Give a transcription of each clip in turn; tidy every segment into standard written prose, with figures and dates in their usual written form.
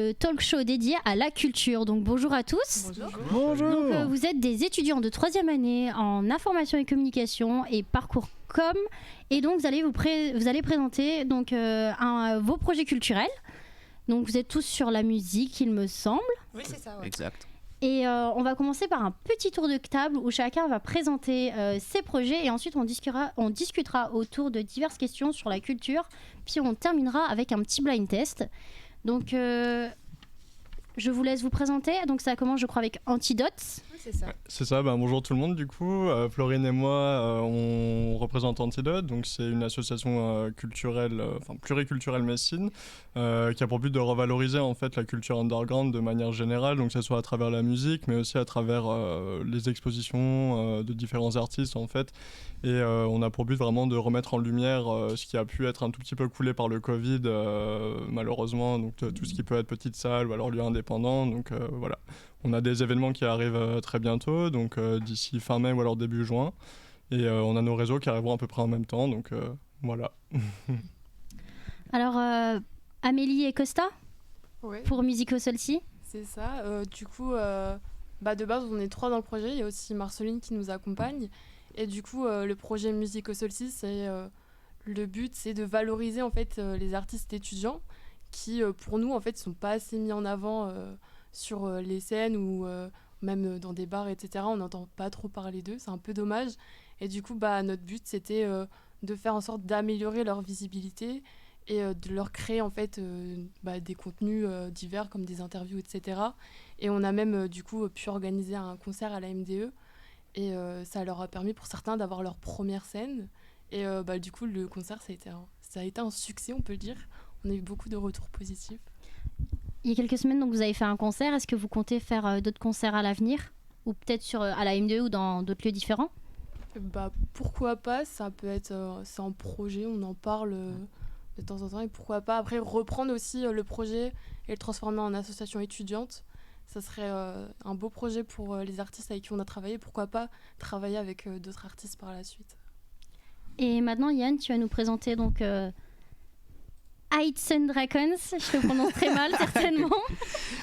le talk show dédié à la culture. Donc bonjour à tous. Bonjour. Donc, vous êtes des étudiants de 3e année en information et communication et parcours com. Et donc vous allez présenter donc, vos projets culturels. Donc vous êtes tous sur la musique, il me semble. Oui, c'est ça. Ouais. Exact. Et on va commencer par un petit tour de table où chacun va présenter ses projets et ensuite on discutera autour de diverses questions sur la culture. Puis on terminera avec un petit blind test. Donc je vous laisse vous présenter. Donc ça commence je crois avec Antidote. Oui, c'est ça. Ouais, c'est ça, bonjour tout le monde du coup. Florine et moi, on représente Antidote, donc c'est une association culturelle, pluriculturelle messine, qui a pour but de revaloriser en fait la culture underground de manière générale, donc que ce soit à travers la musique, mais aussi à travers les expositions de différents artistes en fait. Et on a pour but vraiment de remettre en lumière ce qui a pu être un tout petit peu coulé par le Covid, malheureusement, donc tout ce qui peut être petite salle ou alors lieu indépendant, donc voilà. On a des événements qui arrivent très bientôt, donc d'ici fin mai ou alors début juin. Et on a nos réseaux qui arriveront à peu près en même temps, donc voilà. Alors Amélie et Costa Ouais, pour Musico Solsi. c'est ça. Du coup, de base, on est 3 dans le projet. Il y a aussi Marceline qui nous accompagne. Et du coup, le projet Musico Solsi, le but, c'est de valoriser en fait les artistes étudiants qui, pour nous, en fait, sont pas assez mis en avant sur les scènes ou même dans des bars, etc. On n'entend pas trop parler d'eux. C'est un peu dommage. Et du coup, notre but, c'était de faire en sorte d'améliorer leur visibilité et de leur créer en fait des contenus divers comme des interviews, etc. Et on a même du coup pu organiser un concert à la MDE et ça leur a permis pour certains d'avoir leur première scène. Et du coup, le concert, ça a été un succès, on peut le dire. On a eu beaucoup de retours positifs. Il y a quelques semaines, donc vous avez fait un concert. Est-ce que vous comptez faire d'autres concerts à l'avenir ou peut-être à la MDE ou dans d'autres lieux différents? Pourquoi pas, ça peut être c'est un projet, on en parle de temps en temps et pourquoi pas après reprendre aussi le projet et le transformer en association étudiante. Ça serait un beau projet pour les artistes avec qui on a travaillé. Pourquoi pas travailler avec d'autres artistes par la suite. Et maintenant, Yann, tu vas nous présenter donc Heights and Dragons. Je le prononce très mal, certainement.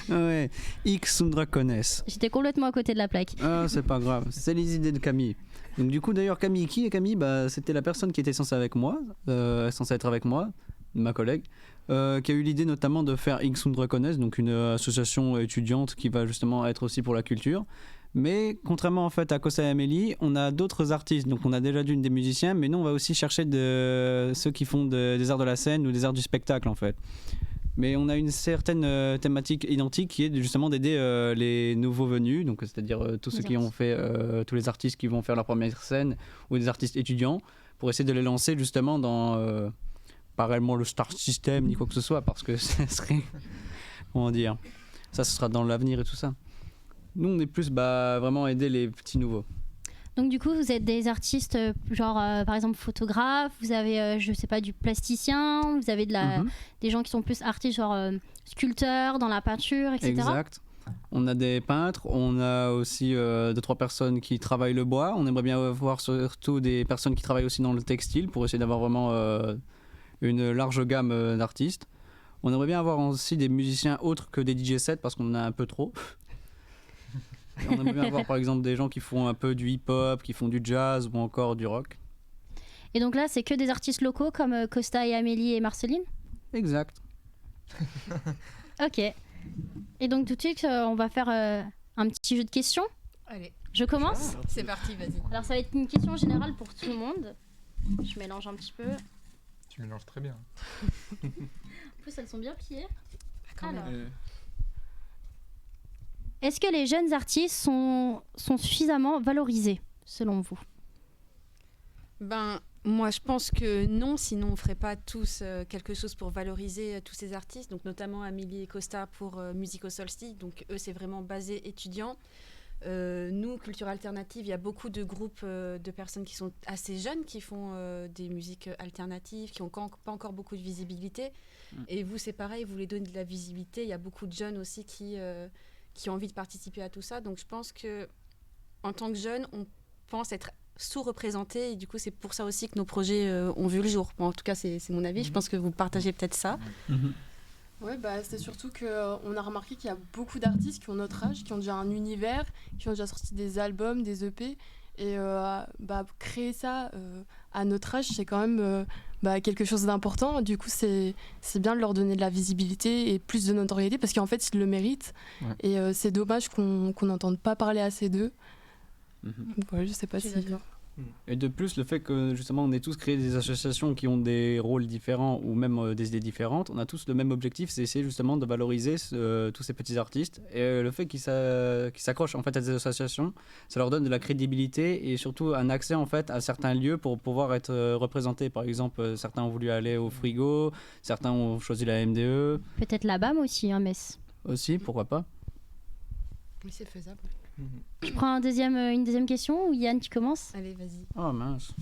Ouais, X Dracones. J'étais complètement à côté de la plaque. Ah, c'est pas grave, c'est les idées de Camille. Donc du coup, d'ailleurs, Camille, qui est Camille? C'était la personne qui était censée être avec moi, ma collègue, qui a eu l'idée notamment de faire X Dracones, donc une association étudiante qui va justement être aussi pour la culture. Mais contrairement en fait à Costa et Amélie, on a d'autres artistes. Donc on a déjà des musiciens, mais nous on va aussi chercher ceux qui font des arts de la scène ou des arts du spectacle en fait. Mais on a une certaine thématique identique qui est justement d'aider les nouveaux venus, donc c'est-à-dire tous ceux qui ont fait, tous les artistes qui vont faire leur première scène ou des artistes étudiants, pour essayer de les lancer justement dans pas réellement le star system ni quoi que ce soit, parce que ça serait, comment dire, ça ce sera dans l'avenir et tout ça. Nous, on est plus vraiment aider les petits nouveaux. Donc du coup, vous êtes des artistes par exemple photographes, vous avez je sais pas du plasticien, vous avez des gens qui sont plus artistes genre sculpteurs dans la peinture, etc. Exact. On a des peintres, on a aussi 2-3 personnes qui travaillent le bois. On aimerait bien avoir surtout des personnes qui travaillent aussi dans le textile pour essayer d'avoir vraiment une large gamme d'artistes. On aimerait bien avoir aussi des musiciens autres que des DJ sets parce qu'on en a un peu trop. On aimerait bien avoir par exemple des gens qui font un peu du hip-hop, qui font du jazz ou encore du rock. Et donc là, c'est que des artistes locaux comme Costa et Amélie et Marceline? Exact. Ok. Et donc tout de suite, on va faire un petit jeu de questions. Allez, Je commence. c'est parti, vas-y. Alors ça va être une question générale pour tout le monde. Je mélange un petit peu. Tu mélanges très bien. En plus, elles sont bien pliées. Quand même. Alors, est-ce que les jeunes artistes sont suffisamment valorisés, selon vous? Moi, je pense que non, sinon on ne ferait pas tous quelque chose pour valoriser tous ces artistes, donc notamment Amélie et Costa pour Musico Solsti. Donc eux, c'est vraiment basé étudiant. Nous, Culture Alternative, il y a beaucoup de groupes de personnes qui sont assez jeunes, qui font des musiques alternatives, qui n'ont pas encore beaucoup de visibilité. Et vous, c'est pareil, vous les donnez de la visibilité. Il y a beaucoup de jeunes aussi qui ont envie de participer à tout ça. Donc je pense qu'en tant que jeunes, on pense être sous-représentés. Et du coup, c'est pour ça aussi que nos projets ont vu le jour. Bon, en tout cas, c'est mon avis. Je pense que vous partagez peut-être ça. Ouais, bah, c'est surtout qu'on a remarqué qu'il y a beaucoup d'artistes qui ont notre âge, qui ont déjà un univers, qui ont déjà sorti des albums, des EP. Et créer ça à notre âge, c'est quand même quelque chose d'important. Du coup, c'est bien de leur donner de la visibilité et plus de notoriété parce qu'en fait, ils le méritent. Ouais. Et c'est dommage qu'on n'entende pas parler assez d'eux. Mhm. Ouais, je sais pas si... Et de plus, le fait que justement on ait tous créé des associations qui ont des rôles différents ou même des idées différentes, on a tous le même objectif, c'est essayer justement de valoriser tous ces petits artistes. Et le fait qu'ils s'accrochent en fait à des associations, ça leur donne de la crédibilité et surtout un accès en fait à certains lieux pour pouvoir être représentés. Par exemple, certains ont voulu aller au Frigo, certains ont choisi la MDE. Peut-être la BAM aussi, hein, Metz. Aussi, pourquoi pas. Oui, c'est faisable. Tu prends une deuxième question ou Yann, tu commences? Allez, vas-y. Oh mince.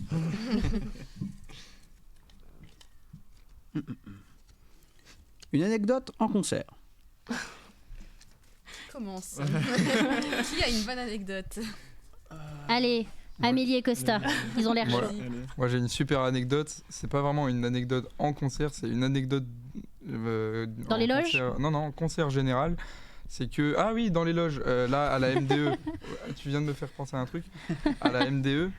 Une anecdote en concert. Commence. Qui a une bonne anecdote? Allez, Amélie et Costa, ils ont l'air Moi, chauds. moi, j'ai une super anecdote. C'est pas vraiment une anecdote en concert, c'est une anecdote Dans en les loges concert- Non, en concert général. C'est que ah oui, dans les loges. Là, à la MDE, tu viens de me faire penser à un truc. À la MDE,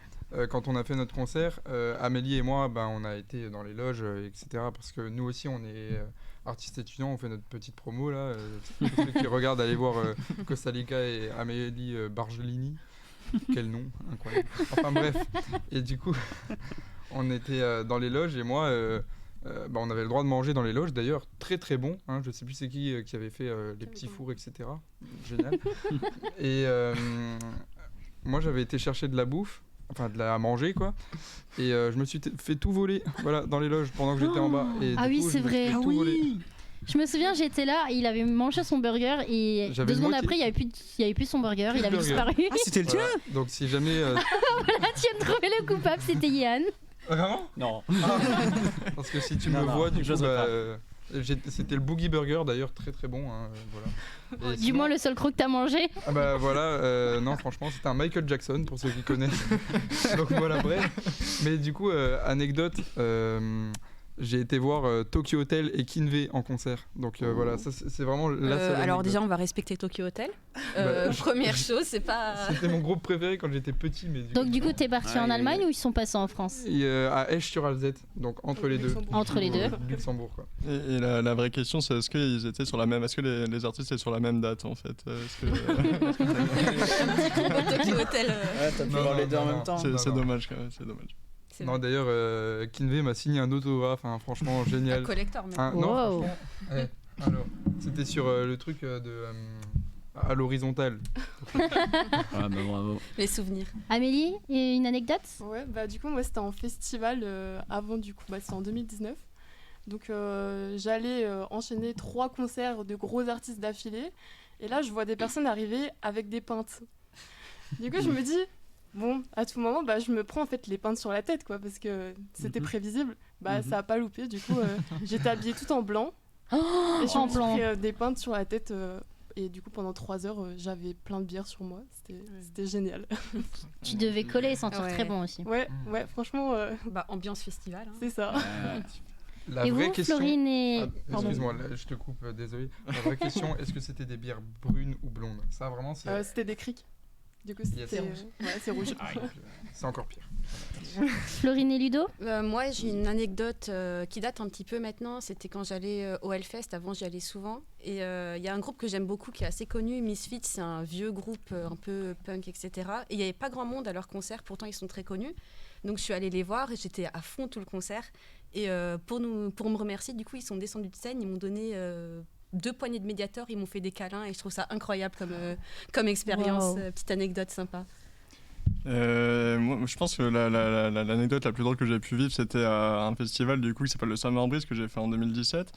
quand on a fait notre concert, Amélie et moi, on a été dans les loges, etc. Parce que nous aussi, on est artistes étudiants, on fait notre petite promo là. Pour ceux qui regardent, allez voir Costa Rica et Amélie Bargelini. Quel nom, incroyable. Enfin bref. Et du coup, on était dans les loges et moi, on avait le droit de manger dans les loges. D'ailleurs, très très bon. Hein, je sais plus c'est qui avait fait les petits fours, etc. Génial. Et moi, j'avais été chercher de la bouffe. Enfin, de la à manger, quoi. Et je me suis fait tout voler, voilà, dans les loges pendant que j'étais en bas. Et Ah du oui, coup, c'est je me suis vrai. fait Ah tout voler. Je me souviens, j'étais là, il avait mangé son burger et J'avais 2 secondes moitié. après, il n'y avait plus son burger, Plus il de avait burger. disparu. Ah, c'était le tien. Voilà. Donc si jamais... Voilà, tu viens de trouver le coupable, c'était Yann. Vraiment Non. Parce que si tu Non, me non, vois, du coup, j'oserais c'était le Boogie Burger, d'ailleurs, très très bon. Hein, voilà. Et Du sinon- moins, le seul croc que t'as mangé. Ah bah voilà, non franchement c'était un Michael Jackson pour ceux qui connaissent. Donc voilà, bref. Mais du coup, anecdote, j'ai été voir Tokyo Hotel et Kinvey en concert. Donc voilà, ça c'est vraiment la seule Alors anecdote. déjà, on va respecter Tokyo Hotel. Bah, Première chose, c'est pas... C'était mon groupe préféré quand j'étais petit. Mais Donc, du coup, t'es parti Ouais, en ouais, Allemagne ouais. ou ils sont passés en France? Et, à Esch-sur-Alzette, donc entre les deux. Luxembourg. Entre les deux. Luxembourg quoi. Et la vraie question, c'est est-ce qu'ils étaient sur la même, est-ce que les artistes étaient sur la même date en fait? Est-ce que- Tokyo Hotel. T'as pu Non, voir non, les deux en non, même temps. non. c'est dommage quand même, c'est dommage. C'est Non d'ailleurs, Kinvey m'a signé un autographe, hein, franchement un génial. collector même. Non, Wow. franchement, alors, c'était sur le truc à l'horizontale. Ah bah bravo. Les souvenirs. Amélie, et une anecdote? Ouais, du coup, moi, c'était en festival avant, du coup, c'était en 2019. Donc, j'allais enchaîner 3 concerts de gros artistes d'affilée. Et là, je vois des personnes arriver avec des pintes. Du coup, je me dis, bon, à tout moment, je me prends en fait les pintes sur la tête, quoi, parce que c'était Mhm. prévisible. Mhm. Ça a pas loupé. Du coup, j'étais habillée tout en blanc. Et je en me blanc. suis pris, des pintes sur la tête. Et du coup, pendant 3 heures, j'avais plein de bière sur moi. C'était génial. Tu devais coller et sentir Ouais. très bon aussi. Ouais, franchement, Ambiance festival. hein. c'est ça. La Et vraie vous, question. Florine et... Ah, Pardon. excuse-moi, là, je te coupe, désolé. La vraie question, est-ce que c'était des bières brunes ou blondes? Ça vraiment, c'est C'était des criques. Du coup, Yes. c'était c'est rouge. c'est encore pire. Florine et Ludo? Moi, j'ai une anecdote qui date un petit peu maintenant. C'était quand j'allais au Hellfest. Avant, j'y allais souvent. Et il y a un groupe que j'aime beaucoup qui est assez connu, Misfits. C'est un vieux groupe un peu punk, etc. Et il n'y avait pas grand monde à leur concert. Pourtant, ils sont très connus. Donc, je suis allée les voir et j'étais à fond tout le concert. Et pour me remercier, du coup, ils sont descendus de scène. Ils m'ont donné 2 poignées de Mediator. Ils m'ont fait des câlins. Et je trouve ça incroyable comme expérience. Wow. Petite anecdote sympa. Moi, je pense que l'anecdote la plus drôle que j'ai pu vivre, c'était à un festival du coup qui s'appelle le Summer Breeze que j'ai fait en 2017.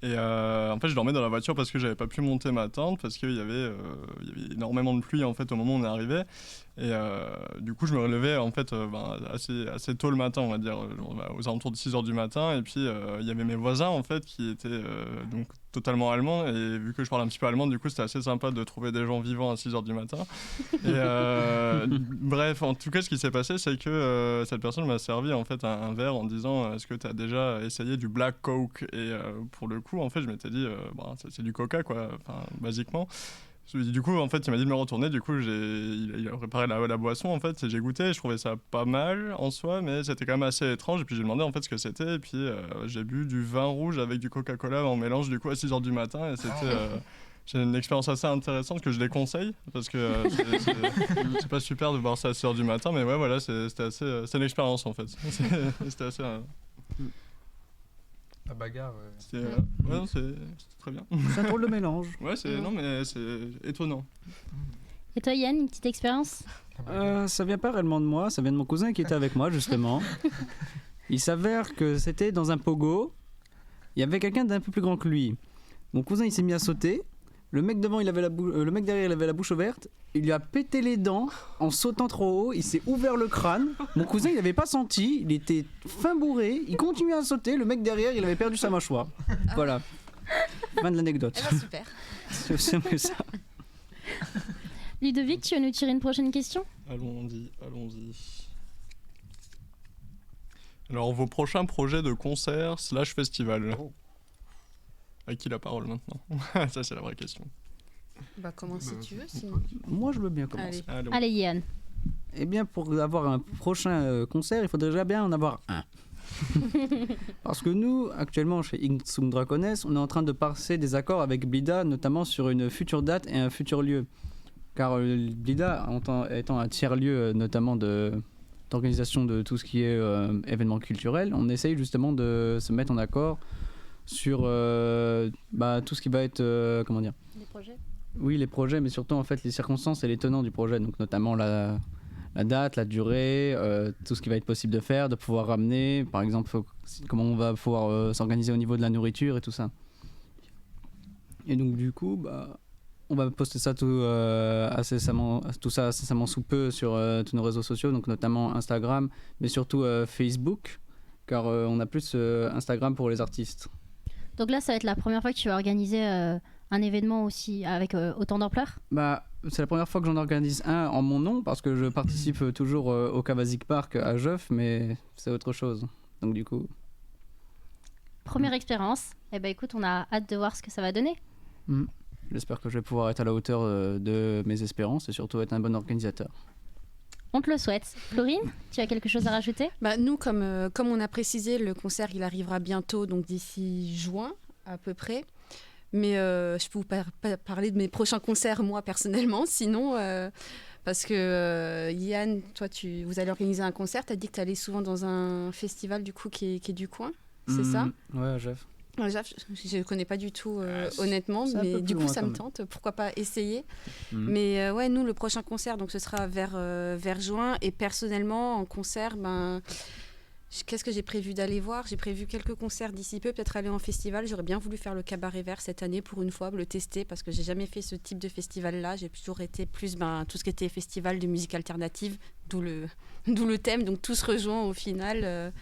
Et en fait, je dormais dans la voiture parce que j'avais pas pu monter ma tente parce qu'il y avait énormément de pluie en fait au moment où on est arrivé. Et du coup, je me relevais en fait assez tôt le matin, on va dire, aux alentours de 6h du matin. Et puis, il y avait mes voisins en fait qui étaient donc totalement allemands. Et vu que je parle un petit peu allemand, du coup, c'était assez sympa de trouver des gens vivants à 6h du matin. Et bref, en tout cas, ce qui s'est passé, c'est que cette personne m'a servi en fait un verre en disant est-ce que tu as déjà essayé du Black Coke? Et pour le coup, en fait, je m'étais dit c'est du coca, quoi, basiquement. Du coup, en fait, il m'a dit de me retourner. Du coup, il a préparé la boisson, en fait, et j'ai goûté. Je trouvais ça pas mal en soi, mais c'était quand même assez étrange. Et puis, j'ai demandé en fait ce que c'était. Et puis, j'ai bu du vin rouge avec du Coca-Cola en mélange, du coup, à 6h du matin. Et c'était j'ai une expérience assez intéressante que je déconseille parce que c'est pas super de boire ça à 6h du matin. Mais ouais, voilà, c'est une expérience en fait. C'était assez. La bagarre. C'était très bien. C'est un drôle de mélange. Ouais, non, mais c'est étonnant. Et toi, Yann, une petite expérience? Ça vient pas réellement de moi, ça vient de mon cousin qui était avec moi justement. Il s'avère que c'était dans un pogo. Il y avait quelqu'un d'un peu plus grand que lui. Mon cousin il s'est mis à sauter. Le mec devant, le mec derrière, il avait la bouche ouverte. Il lui a pété les dents en sautant trop haut. Il s'est ouvert le crâne. Mon cousin, il n'avait pas senti. Il était fin bourré. Il continuait à sauter. Le mec derrière, il avait perdu sa mâchoire. Voilà. Fin de l'anecdote. Eh ben, super. C'est aussi simple que ça. Ludovic, tu veux nous tirer une prochaine question? Allons-y. Alors, vos prochains projets de concert / festival. À qui la parole maintenant? Ça, c'est la vraie question. Bah, commence si tu veux, sinon. Moi, je veux bien commencer. Allez, Yann. Eh bien, pour avoir un prochain concert, il faudrait déjà bien en avoir un. Parce que nous, actuellement, chez Ingsum Dracones, on est en train de passer des accords avec Blida, notamment sur une future date et un futur lieu. Car Blida, étant un tiers-lieu, notamment d'organisation de tout ce qui est événements culturels, on essaye justement de se mettre en accord sur tout ce qui va être comment dire, Les projets. Oui, les projets, mais surtout en fait les circonstances et les tenants du projet, donc notamment la date, la durée, tout ce qui va être possible de faire, de pouvoir ramener, par exemple comment on va pouvoir s'organiser au niveau de la nourriture et tout ça. Et donc du coup on va poster ça tout ça incessamment sous peu sur tous nos réseaux sociaux, donc notamment Instagram, mais surtout Facebook, car on a plus Instagram pour les artistes. Donc là, ça va être la première fois que tu vas organiser un événement aussi avec autant d'ampleur? C'est la première fois que j'en organise un en mon nom, parce que je participe toujours au Kavasik Park à Jeuf, mais c'est autre chose. Donc du coup... Première expérience. Eh ben écoute, on a hâte de voir ce que ça va donner. J'espère que je vais pouvoir être à la hauteur de mes espérances et surtout être un bon organisateur. On te le souhaite. Florine, tu as quelque chose à rajouter? Nous, comme on a précisé, le concert il arrivera bientôt, donc d'ici juin à peu près. Mais je peux vous parler de mes prochains concerts, moi personnellement. Sinon, parce que Yann, toi, vous allez organiser un concert. Tu as dit que tu allais souvent dans un festival du coup qui est du coin, c'est ça? Ouais, Jeff. Je ne connais pas du tout, honnêtement, mais du coup, ça me tente. Pourquoi pas essayer? Mais ouais, nous, le prochain concert, donc, ce sera vers juin. Et personnellement, en concert, qu'est-ce que j'ai prévu d'aller voir? J'ai prévu quelques concerts d'ici peu, peut-être aller en festival. J'aurais bien voulu faire le Cabaret Vert cette année pour une fois, le tester, parce que j'ai jamais fait ce type de festival-là. J'ai toujours été plus tout ce qui était festival de musique alternative, d'où le thème. Donc, tout se rejoint au final.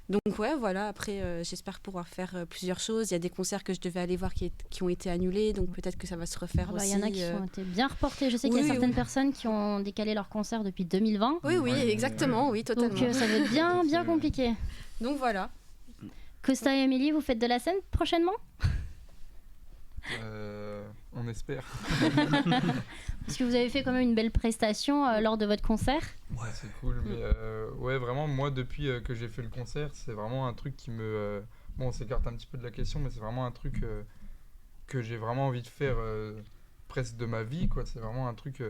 Donc ouais, voilà, après j'espère pouvoir faire plusieurs choses. Il y a des concerts que je devais aller voir qui ont été annulés, donc peut-être que ça va se refaire aussi. Il y en a qui ont été bien reportés. Je sais qu'il y a certaines personnes qui ont décalé leur concert depuis 2020. Oui, exactement, oui, totalement. Donc ça va être bien compliqué. Donc voilà. Costa et Émilie, vous faites de la scène prochainement? On espère. Parce que vous avez fait quand même une belle prestation lors de votre concert. Ouais, c'est cool. Mais ouais, vraiment, moi, depuis que j'ai fait le concert, c'est vraiment un truc qui me... Bon, on s'écarte un petit peu de la question, mais c'est vraiment un truc que j'ai vraiment envie de faire presque de ma vie, quoi. C'est vraiment un truc...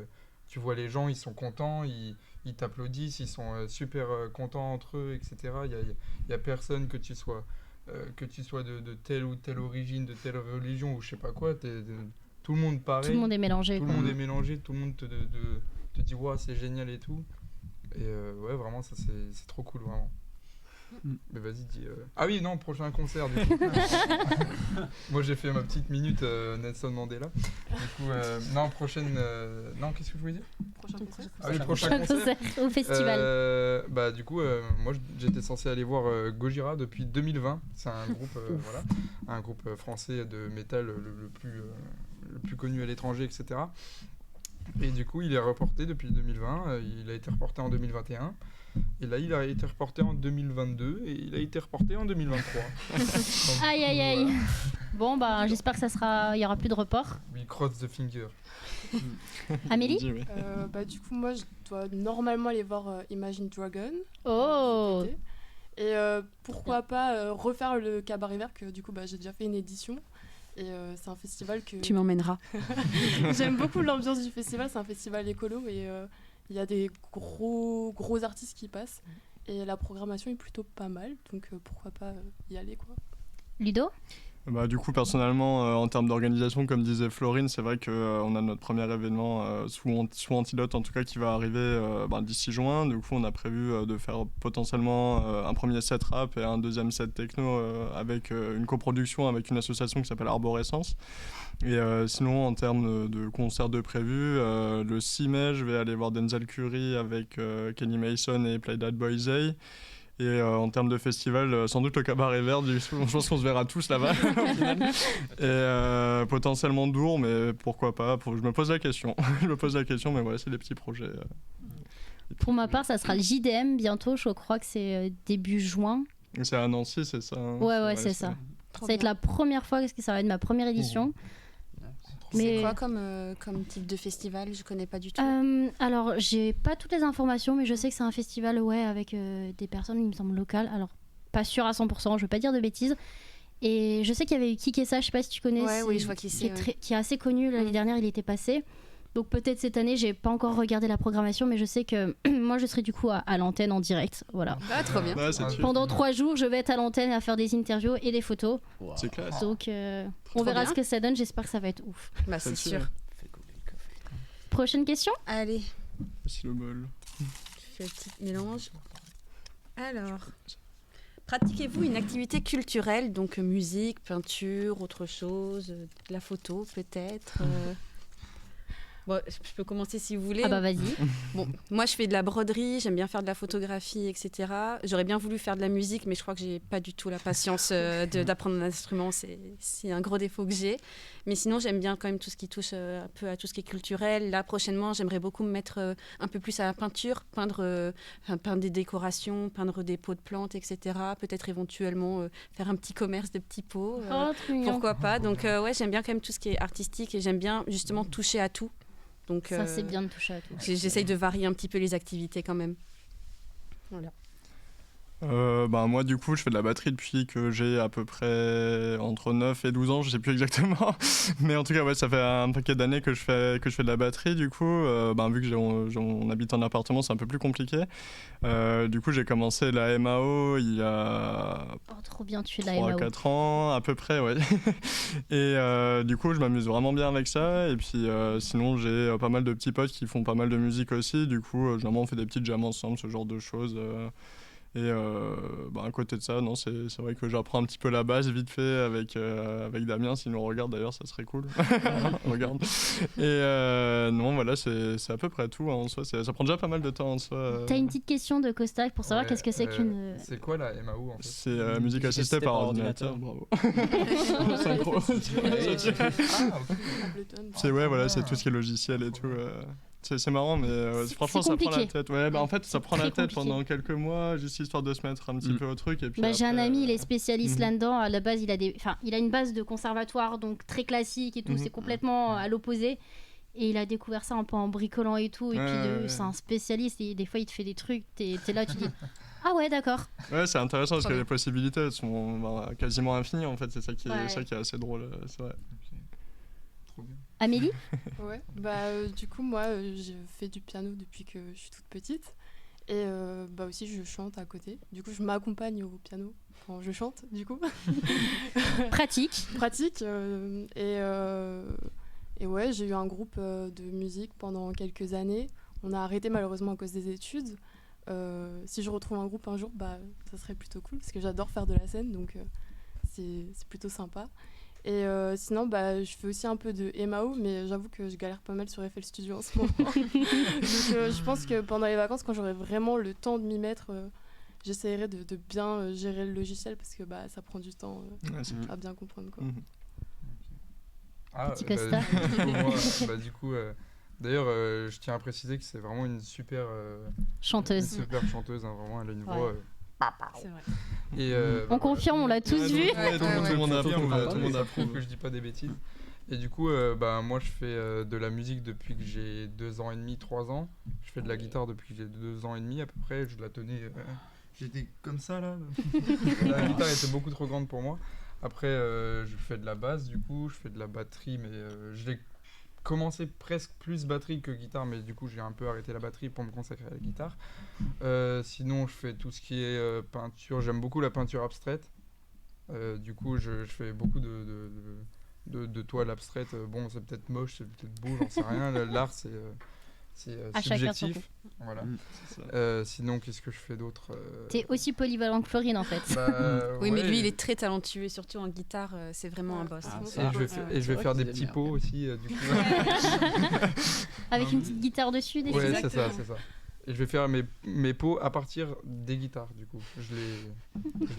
tu vois les gens, ils sont contents, ils t'applaudissent, ils sont super contents entre eux, etc. Il y a personne que tu sois de telle ou telle origine, de telle religion ou je sais pas quoi, tout le monde pareil. Tout le monde est mélangé. Tout le monde est mélangé, tout le monde te dit ouais, c'est génial et tout. Et ouais, vraiment, ça c'est trop cool, vraiment. Mais vas-y, dis. Ah oui, non, prochain concert du coup. Moi j'ai fait ma petite minute Nelson Mandela. Du coup, non, prochaine. Non, qu'est-ce que je voulais dire? Prochain concert. Ah oui, prochain Un concert. concert au festival. Bah du coup, moi j'étais censé aller voir Gojira depuis 2020. C'est un groupe, voilà, un groupe français de métal le plus connu à l'étranger, etc. Et du coup, il est reporté depuis 2020. Il a été reporté en 2021. Et là, il a été reporté en 2022 et il a été reporté en 2023. Donc, Aïe aïe aïe. voilà. Bon bah j'espère que il y aura plus de report. We cross the finger. Amélie? Dis, oui. Du coup, moi, je dois normalement aller voir Imagine Dragon. Oh. cet été. Et pourquoi pas refaire le Cabaret Vert, que du coup, j'ai déjà fait une édition. Et c'est un festival que Tu m'emmèneras. j'aime beaucoup l'ambiance du festival. C'est un festival écolo et il y a des gros artistes qui passent. Et la programmation est plutôt pas mal. Donc pourquoi pas y aller, quoi. Ludo? Du coup, personnellement, en termes d'organisation, comme disait Florine, c'est vrai qu'on a notre premier événement sous Antidote, en tout cas, qui va arriver d'ici juin. Du coup, on a prévu de faire potentiellement un premier set rap et un deuxième set techno avec une coproduction avec une association qui s'appelle Arborescence. Et sinon, en termes de concerts de prévus, le 6 mai, je vais aller voir Denzel Curry avec Kenny Mason et Play That Boy Zay. Et en termes de festival, sans doute le Cabaret Vert, je pense qu'on se verra tous là-bas au final. Et potentiellement Dour, mais pourquoi pas, je me pose la question. Mais ouais, c'est des petits projets. Pour ma part, ça sera le JDM bientôt, je crois que c'est début juin. C'est à Nancy, c'est ça, hein? Ouais, c'est ça. Ça va être la première fois, parce que ça va être ma première édition. C'est quoi comme type de festival? Je connais pas du tout. Alors, j'ai pas toutes les informations, mais je sais que c'est un festival avec des personnes, il me semble, locales. Alors, pas sûr à 100%, je veux pas dire de bêtises. Et je sais qu'il y avait eu Kikessa, je sais pas si tu connais. Oui, je vois qui c'est. Qui est assez connu. L'année dernière, il était passé. Donc peut-être cette année, j'ai pas encore regardé la programmation, mais je sais que moi, je serai du coup à l'antenne en direct. Voilà. Ah, trop bien. Ouais, c'est sûr. Pendant 3 jours, je vais être à l'antenne à faire des interviews et des photos. C'est classe. Donc on Trop verra bien. ce que ça donne. J'espère que ça va être ouf. Bah, c'est C'est sûr. sûr. Prochaine question? Allez, C'est le bol. je fais un petit mélange. Alors, pratiquez-vous une activité culturelle, donc musique, peinture, autre chose, de la photo peut-être Bon, je peux commencer si vous voulez. Ah bah vas-y. Bon, moi je fais de la broderie, j'aime bien faire de la photographie, etc. J'aurais bien voulu faire de la musique, mais je crois que j'ai pas du tout la patience d'apprendre un instrument. C'est un gros défaut que j'ai. Mais sinon, j'aime bien quand même tout ce qui touche un peu à tout ce qui est culturel. Là, prochainement, j'aimerais beaucoup me mettre un peu plus à la peinture, peindre des décorations, peindre des pots de plantes, etc. Peut-être éventuellement faire un petit commerce de petits pots. Oh, trop mignon. Pourquoi pas. Donc ouais, j'aime bien quand même tout ce qui est artistique et j'aime bien justement toucher à tout. Donc, Ça, c'est bien de toucher à tout. j'essaye de varier un petit peu les activités quand même. Voilà. Moi du coup je fais de la batterie depuis que j'ai à peu près entre 9 et 12 ans, je sais plus exactement, mais en tout cas ouais, ça fait un paquet d'années que je fais de la batterie. Du coup vu que on habite en appartement, c'est un peu plus compliqué. Du coup j'ai commencé la MAO il y a Oh, trop bien, tu es la MAO. 3-4 ans à peu près, ouais. Et du coup je m'amuse vraiment bien avec ça. Et puis sinon j'ai pas mal de petits potes qui font pas mal de musique aussi. Du coup généralement on fait des petites jams ensemble, ce genre de choses. Et à côté de ça, non, c'est vrai que j'apprends un petit peu la base vite fait avec Damien. S'il nous regarde d'ailleurs, ça serait cool. Regarde. Et non, voilà, c'est à peu près tout, hein, en soi. Ça prend déjà pas mal de temps en soi. T'as une petite question de Costa pour savoir Ouais, qu'est-ce que c'est qu'une. C'est quoi la MAO en fait? C'est musique assistée par ordinateur. Bravo. Synchro. Ah, ok. Ableton. C'est ouais, voilà, c'est tout ce qui est logiciel et tout. C'est marrant, mais franchement, c'est ça prend la compliqué. tête. Ouais, en fait, ça prend la Très tête compliqué. pendant quelques mois, juste histoire de se mettre un petit peu au truc. Et puis J'ai un après, ami, il est spécialiste Mhm. là-dedans. À la base, il a une base de conservatoire, donc très classique et tout. Mhm. C'est complètement à l'opposé. Et il a découvert ça un peu en bricolant et tout. Et Ouais, puis, ouais. c'est un spécialiste. Et des fois, il te fait des trucs. T'es là, tu dis ah ouais, d'accord. Ouais, c'est intéressant parce Trop que bien. les possibilités elles sont quasiment infinies en fait. C'est ça qui Ouais. est assez drôle, c'est vrai. Trop bien. Amélie? Ouais, du coup, moi, je fais du piano depuis que je suis toute petite. Et aussi, je chante à côté. Du coup, je m'accompagne au piano quand je chante, du coup. Pratique. Pratique. Et ouais, j'ai eu un groupe de musique pendant quelques années. On a arrêté malheureusement à cause des études. si je retrouve un groupe un jour, ça serait plutôt cool parce que j'adore faire de la scène, donc c'est plutôt sympa. Et sinon, je fais aussi un peu de MAO, mais j'avoue que je galère pas mal sur FL Studio en ce moment. Donc je pense que pendant les vacances, quand j'aurai vraiment le temps de m'y mettre, j'essaierai de bien gérer le logiciel parce que ça prend du temps à bien comprendre, quoi. Petit Costa. Du coup, d'ailleurs, je tiens à préciser que c'est vraiment une super chanteuse. Une super chanteuse, hein, vraiment, elle a une voix. C'est vrai. Et, on confirme, on l'a tous vu. Tout le monde approuve que je dis pas des bêtises. Et du coup, moi je fais de la musique depuis que j'ai 2 ans et demi, 3 ans. Je fais de la guitare depuis que j'ai 2 ans et demi à peu près. Je la tenais. J'étais comme ça là. La guitare était beaucoup trop grande pour moi. Après, je fais de la basse du coup, je fais de la batterie, mais je l'ai commencé presque plus batterie que guitare, mais du coup j'ai un peu arrêté la batterie pour me consacrer à la guitare. Sinon je fais tout ce qui est peinture, j'aime beaucoup la peinture abstraite. Du coup je fais beaucoup de toiles abstraites. Bon, c'est peut-être moche, c'est peut-être beau, j'en sais rien. L'art c'est subjectif. Voilà. Sinon qu'est-ce que je fais d'autre T'es aussi polyvalent que Florine en fait. Oui, mais lui il est très talentueux, surtout en guitare, c'est vraiment un boss. Et je vais faire des petits pots aussi, du coup. Avec une petite guitare dessus, des ouais, c'est ça. Et je vais faire mes pots à partir des guitares, du coup. Je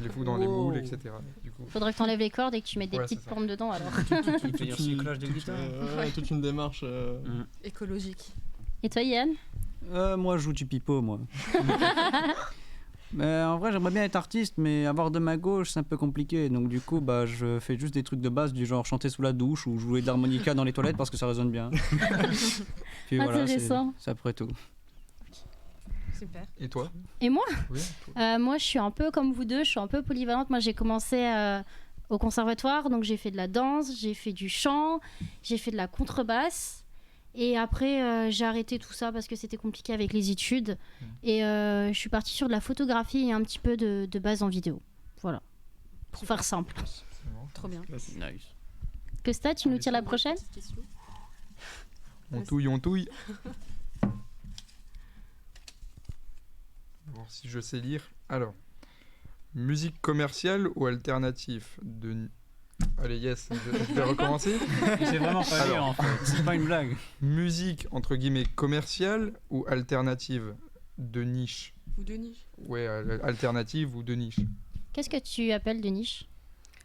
les fous dans les moules, etc. Du coup. Faudrait que t'enlèves les cordes et que tu mettes des petites formes dedans alors. Toute une démarche écologique. Et toi, Yann? Moi, je joue du pipeau, moi. Mais en vrai, j'aimerais bien être artiste, mais avoir de ma gauche, c'est un peu compliqué. Donc, du coup, je fais juste des trucs de base, du genre chanter sous la douche ou jouer de l'harmonica dans les toilettes parce que ça résonne bien. Puis voilà, c'est après tout. Super. Et toi? Et moi? Oui, moi, je suis un peu comme vous deux, je suis un peu polyvalente. Moi, j'ai commencé au conservatoire, donc j'ai fait de la danse, j'ai fait du chant, j'ai fait de la contrebasse. Et après, j'ai arrêté tout ça parce que c'était compliqué avec les études. Et je suis partie sur de la photographie et un petit peu de base en vidéo. Voilà. Pour faire simple. Trop bien. Nice. Costa, tu nous tires la prochaine? On touille. Voir si je sais lire. Alors, musique commerciale ou alternative de... Allez, yes, je vais recommencer. C'est vraiment pas lire en fait, c'est pas une blague. Musique entre guillemets commerciale ou alternative de niche? Ou de niche. Ouais, alternative ou de niche. Qu'est-ce que tu appelles de niche?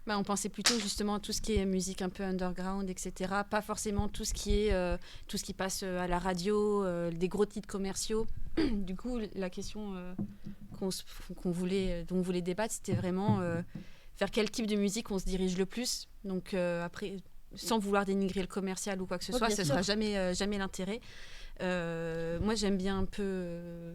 On pensait plutôt justement à tout ce qui est musique un peu underground, etc. Pas forcément tout ce qui est tout ce qui passe à la radio, des gros titres commerciaux. Du coup, la question dont on voulait débattre, c'était vraiment vers quel type de musique on se dirige le plus. Donc après, sans vouloir dénigrer le commercial ou quoi que ce soit, ce ne sera jamais l'intérêt. Moi, j'aime bien un peu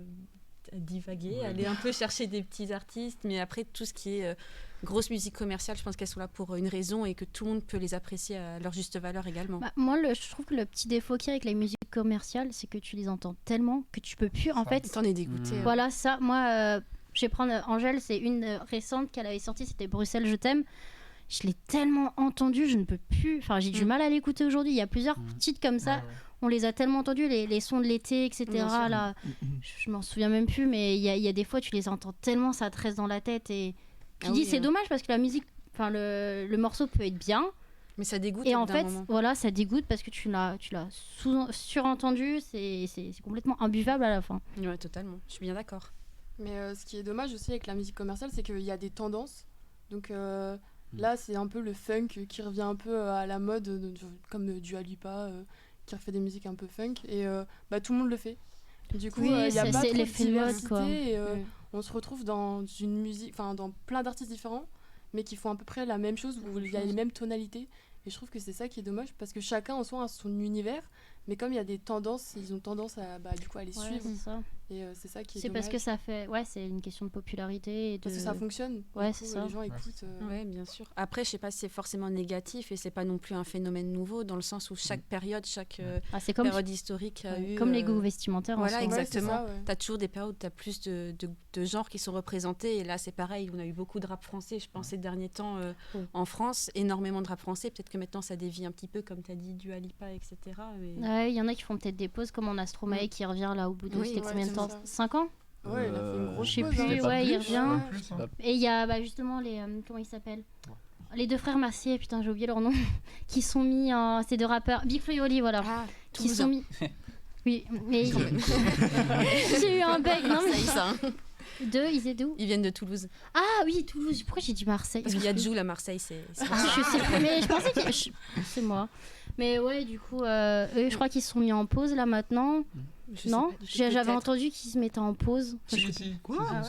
divaguer, aller un peu chercher des petits artistes, mais après, tout ce qui est grosse musique commerciale, je pense qu'elles sont là pour une raison et que tout le monde peut les apprécier à leur juste valeur également. Moi, je trouve que le petit défaut qu'il y a avec les musiques commerciales, c'est que tu les entends tellement que tu peux plus, en fait... T'en es dégoûté. Voilà, ça, moi... je vais prendre Angèle, c'est une récente qu'elle avait sortie, c'était Bruxelles, je t'aime. Je l'ai tellement entendue, je ne peux plus. Enfin, j'ai du mal à l'écouter aujourd'hui. Il y a plusieurs titres comme ça. On les a tellement entendus, les sons de l'été, etc. Là, je m'en souviens même plus, mais il y a des fois, tu les entends tellement, ça te reste dans la tête. Et tu dis, c'est dommage parce que la musique, enfin, le morceau peut être bien. Mais ça dégoûte. Et en fait, voilà, ça dégoûte parce que tu l'as surentendu. C'est complètement imbuvable à la fin. Ouais, totalement. Je suis bien d'accord. Mais ce qui est dommage aussi avec la musique commerciale, c'est qu'il y a des tendances. Donc là, c'est un peu le funk qui revient un peu à la mode, comme Dua Lipa, qui refait des musiques un peu funk. Et tout le monde le fait. Du coup, il y a pas trop de diversité. Quoi. Et on se retrouve dans une musique, enfin dans plein d'artistes différents, mais qui font à peu près la même chose, où il y a les mêmes tonalités. Et je trouve que c'est ça qui est dommage, parce que chacun en soi a son univers. Mais comme il y a des tendances, ils ont tendance à les suivre. C'est ça. Et c'est ça qui est dommage. C'est parce que ça fait... Ouais, c'est une question de popularité. Et de... Parce que ça fonctionne. Ouais, c'est ça. Les gens écoutent. Ouais, bien sûr. Après, je sais pas si c'est forcément négatif et c'est pas non plus un phénomène nouveau, dans le sens où chaque période, chaque période historique a eu... Comme les goûts vestimentaires. Voilà, exactement. Ouais, tu as toujours des périodes où tu as plus de genres qui sont représentés. Et là, c'est pareil. On a eu beaucoup de rap français, je pense, ces derniers temps en France. Énormément de rap français. Peut-être que maintenant, ça dévie un petit peu, comme tu as dit, Dua Lipa, etc. Mais... Ouais, il y en a qui font peut-être des pauses, comme en Stromae qui revient là au bout de combien de temps, 5 ans? Ouais, il a fait une grosse je sais pause, plus, hein. C'était pas ouais, il plus, revient. Ouais, plus, hein. Et il y a justement les. Comment ils s'appellent Les deux frères Mercier, putain, j'ai oublié leur nom. Qui sont mis en. C'est deux rappeurs. Big Flo et Oli, voilà. Ah, Qui sont mis. Oui, mais. J'ai eu un bug, non mais. Marseille, ça. Deux, ils étaient d'où Ils viennent de Toulouse. Ah oui, Toulouse. Pourquoi j'ai dit Marseille Parce qu'il y a Joule à Marseille, c'est pour ça. Je sais plus, mais je pensais que. C'est moi. Mais ouais, du coup, eux, je crois qu'ils se sont mis en pause là maintenant. Je sais Non pas du tout, J'avais peut-être. entendu qu'ils se mettaient en pause. Enfin, je- Si.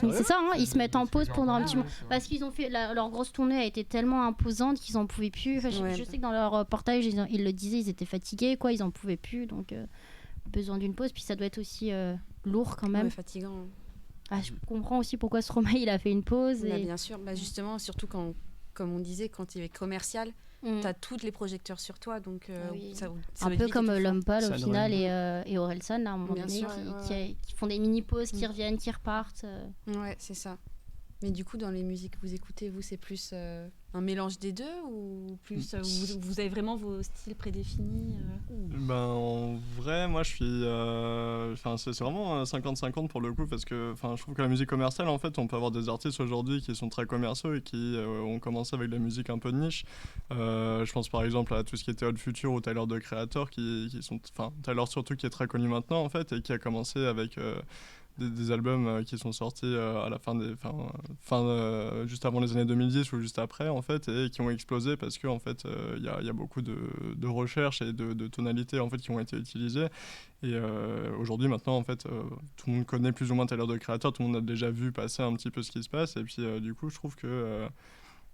Donc c'est ça, hein, ils se mettent en pause pendant un petit moment. Ouais. Parce qu'ils ont fait leur grosse tournée a été tellement imposante qu'ils en pouvaient plus. Enfin, Ouais. je sais que dans leur reportage ils le disaient, ils étaient fatigués, quoi, ils en pouvaient plus, donc besoin d'une pause. Puis ça doit être aussi lourd quand même. Ouais, fatigant. Ah, je comprends aussi pourquoi Stromae il a fait une pause. Bah, Et... bien sûr, bah, justement, surtout quand, comme on disait, quand il est commercial, Mm. t'as tous les projecteurs sur toi, donc Ah oui. ça Un va peu vite comme et tout. l'homme pâle au Ça final devrait- et Orelsan là, à un moment Bien donné sûr, qui font des mini pauses, qui Mm. reviennent, qui repartent. Ouais, c'est ça. Mais du coup, dans les musiques que vous écoutez, vous, c'est plus un mélange des deux ou plus vous avez vraiment vos styles prédéfinis Ben, en vrai, moi je suis. Enfin, c'est vraiment 50-50 pour le coup, parce que je trouve que la musique commerciale, en fait, on peut avoir des artistes aujourd'hui qui sont très commerciaux et qui ont commencé avec de la musique un peu de niche. Je pense par exemple à tout ce qui était Odd Future ou Tyler The Creator, qui sont. Enfin, Tyler surtout qui est très connu maintenant, en fait, et qui a commencé avec. Des albums qui sont sortis à la juste avant les années 2010 ou juste après en fait, et qui ont explosé parce que en fait il y a beaucoup de recherches et de tonalités en fait qui ont été utilisées, et aujourd'hui maintenant en fait tout le monde connaît plus ou moins Tyler The Creator, tout le monde a déjà vu passer un petit peu ce qui se passe, et puis du coup je trouve que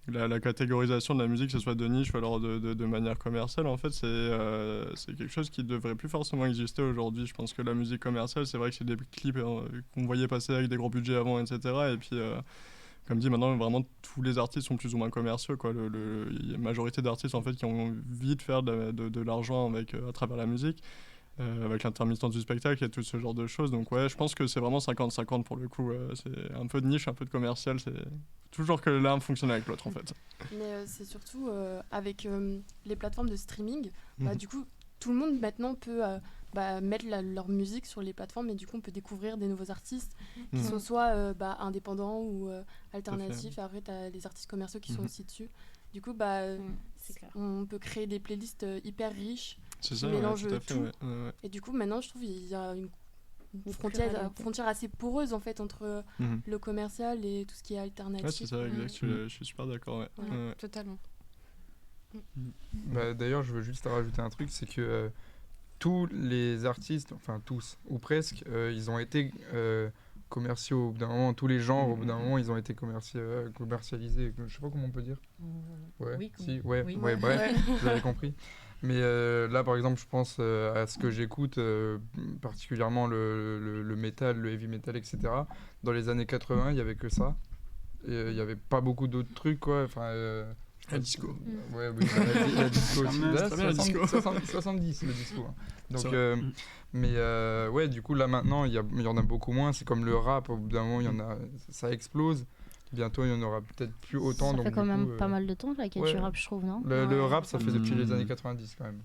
la catégorisation de la musique, que ce soit de niche ou alors de manière commerciale, en fait, c'est quelque chose qui devrait plus forcément exister aujourd'hui. Je pense que la musique commerciale, c'est vrai que c'est des clips qu'on voyait passer avec des gros budgets avant, etc. Et puis, comme dit, maintenant, vraiment, tous les artistes sont plus ou moins commerciaux, quoi. Il y a une majorité d'artistes, en fait, qui ont envie de faire de l'argent à travers la musique. Avec l'intermittence du spectacle et tout ce genre de choses. Donc ouais, je pense que c'est vraiment 50-50 pour le coup. C'est un peu de niche, un peu de commercial. C'est toujours que l'un fonctionne avec l'autre en fait. Mais c'est surtout avec les plateformes de streaming, Mhm. du coup, tout le monde maintenant peut mettre leur musique sur les plateformes, et du coup, on peut découvrir des nouveaux artistes qui Mhm. sont soit indépendants ou alternatifs. Et après, tu as les artistes commerciaux qui sont Mhm. aussi dessus. Du coup, c'est clair. on peut créer des playlists hyper riches. C'est ça, mélange tout à fait. tout. Ouais. Et du coup, maintenant, je trouve qu'il y a une pluralité. frontière assez poreuse en fait entre Mhm. le commercial et tout ce qui est alternatif. Ouais, c'est ça, exact. Je suis super d'accord. Ouais. Ouais. Ouais. Totalement. Bah, d'ailleurs, je veux juste rajouter un truc, c'est que tous les artistes, enfin tous, ou presque, ils ont été commerciaux au bout d'un moment. Tous les genres, au bout d'un moment, ils ont été commercialisés. Je sais pas comment on peut dire. Ouais, oui, si, ouais, oui. ouais, bref, vous avez compris. Mais là, par exemple, je pense à ce que j'écoute, particulièrement le métal, le heavy metal, etc. Dans les années 80, il y avait que ça. Et il y avait pas beaucoup d'autres trucs, quoi. Enfin, La disco. Ouais, oui, la disco aussi. Quand même, Là, c'est très bien, la disco. 70 le disco. Hein. Donc, C'est vrai. mais ouais, du coup, là maintenant, il y en a beaucoup moins. C'est comme le rap, au bout d'un moment, il y en a, ça explose. Bientôt, il y en aura peut-être plus autant. Ça donc, fait quand du même coup, pas mal de temps là qu'il y a du ouais. rap, je trouve, non Le Ouais, rap, ça fait depuis les Mm. années 90 quand même.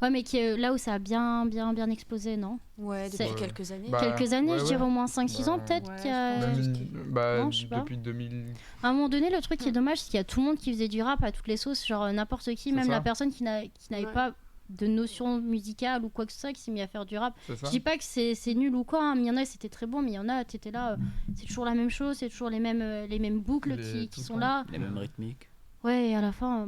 Ouais, mais là où ça a bien explosé, non Ouais, C'est- depuis quelques années. Bah, Quelques années, ouais, je ouais. dirais au moins 5-6 ans Bah, peut-être. ouais, qu'il y a- je pense. Même, Juste bah, Non, je sais pas. depuis 2000. À un moment donné, le truc qui est dommage, c'est qu'il y a tout le monde qui faisait du rap à toutes les sauces, genre n'importe qui, C'est même ça. la personne qui n'avait Ouais. pas de notion musicale ou quoi que ce soit, qui s'est mis à faire du rap. C'est ça. Je dis pas que c'est nul ou quoi, hein, mais il y en a, c'était très bon, mais il y en a, t'étais là, c'est toujours la même chose, c'est toujours les mêmes boucles qui tout le sont temps. là. Les mêmes rythmiques. Ouais, et à la fin,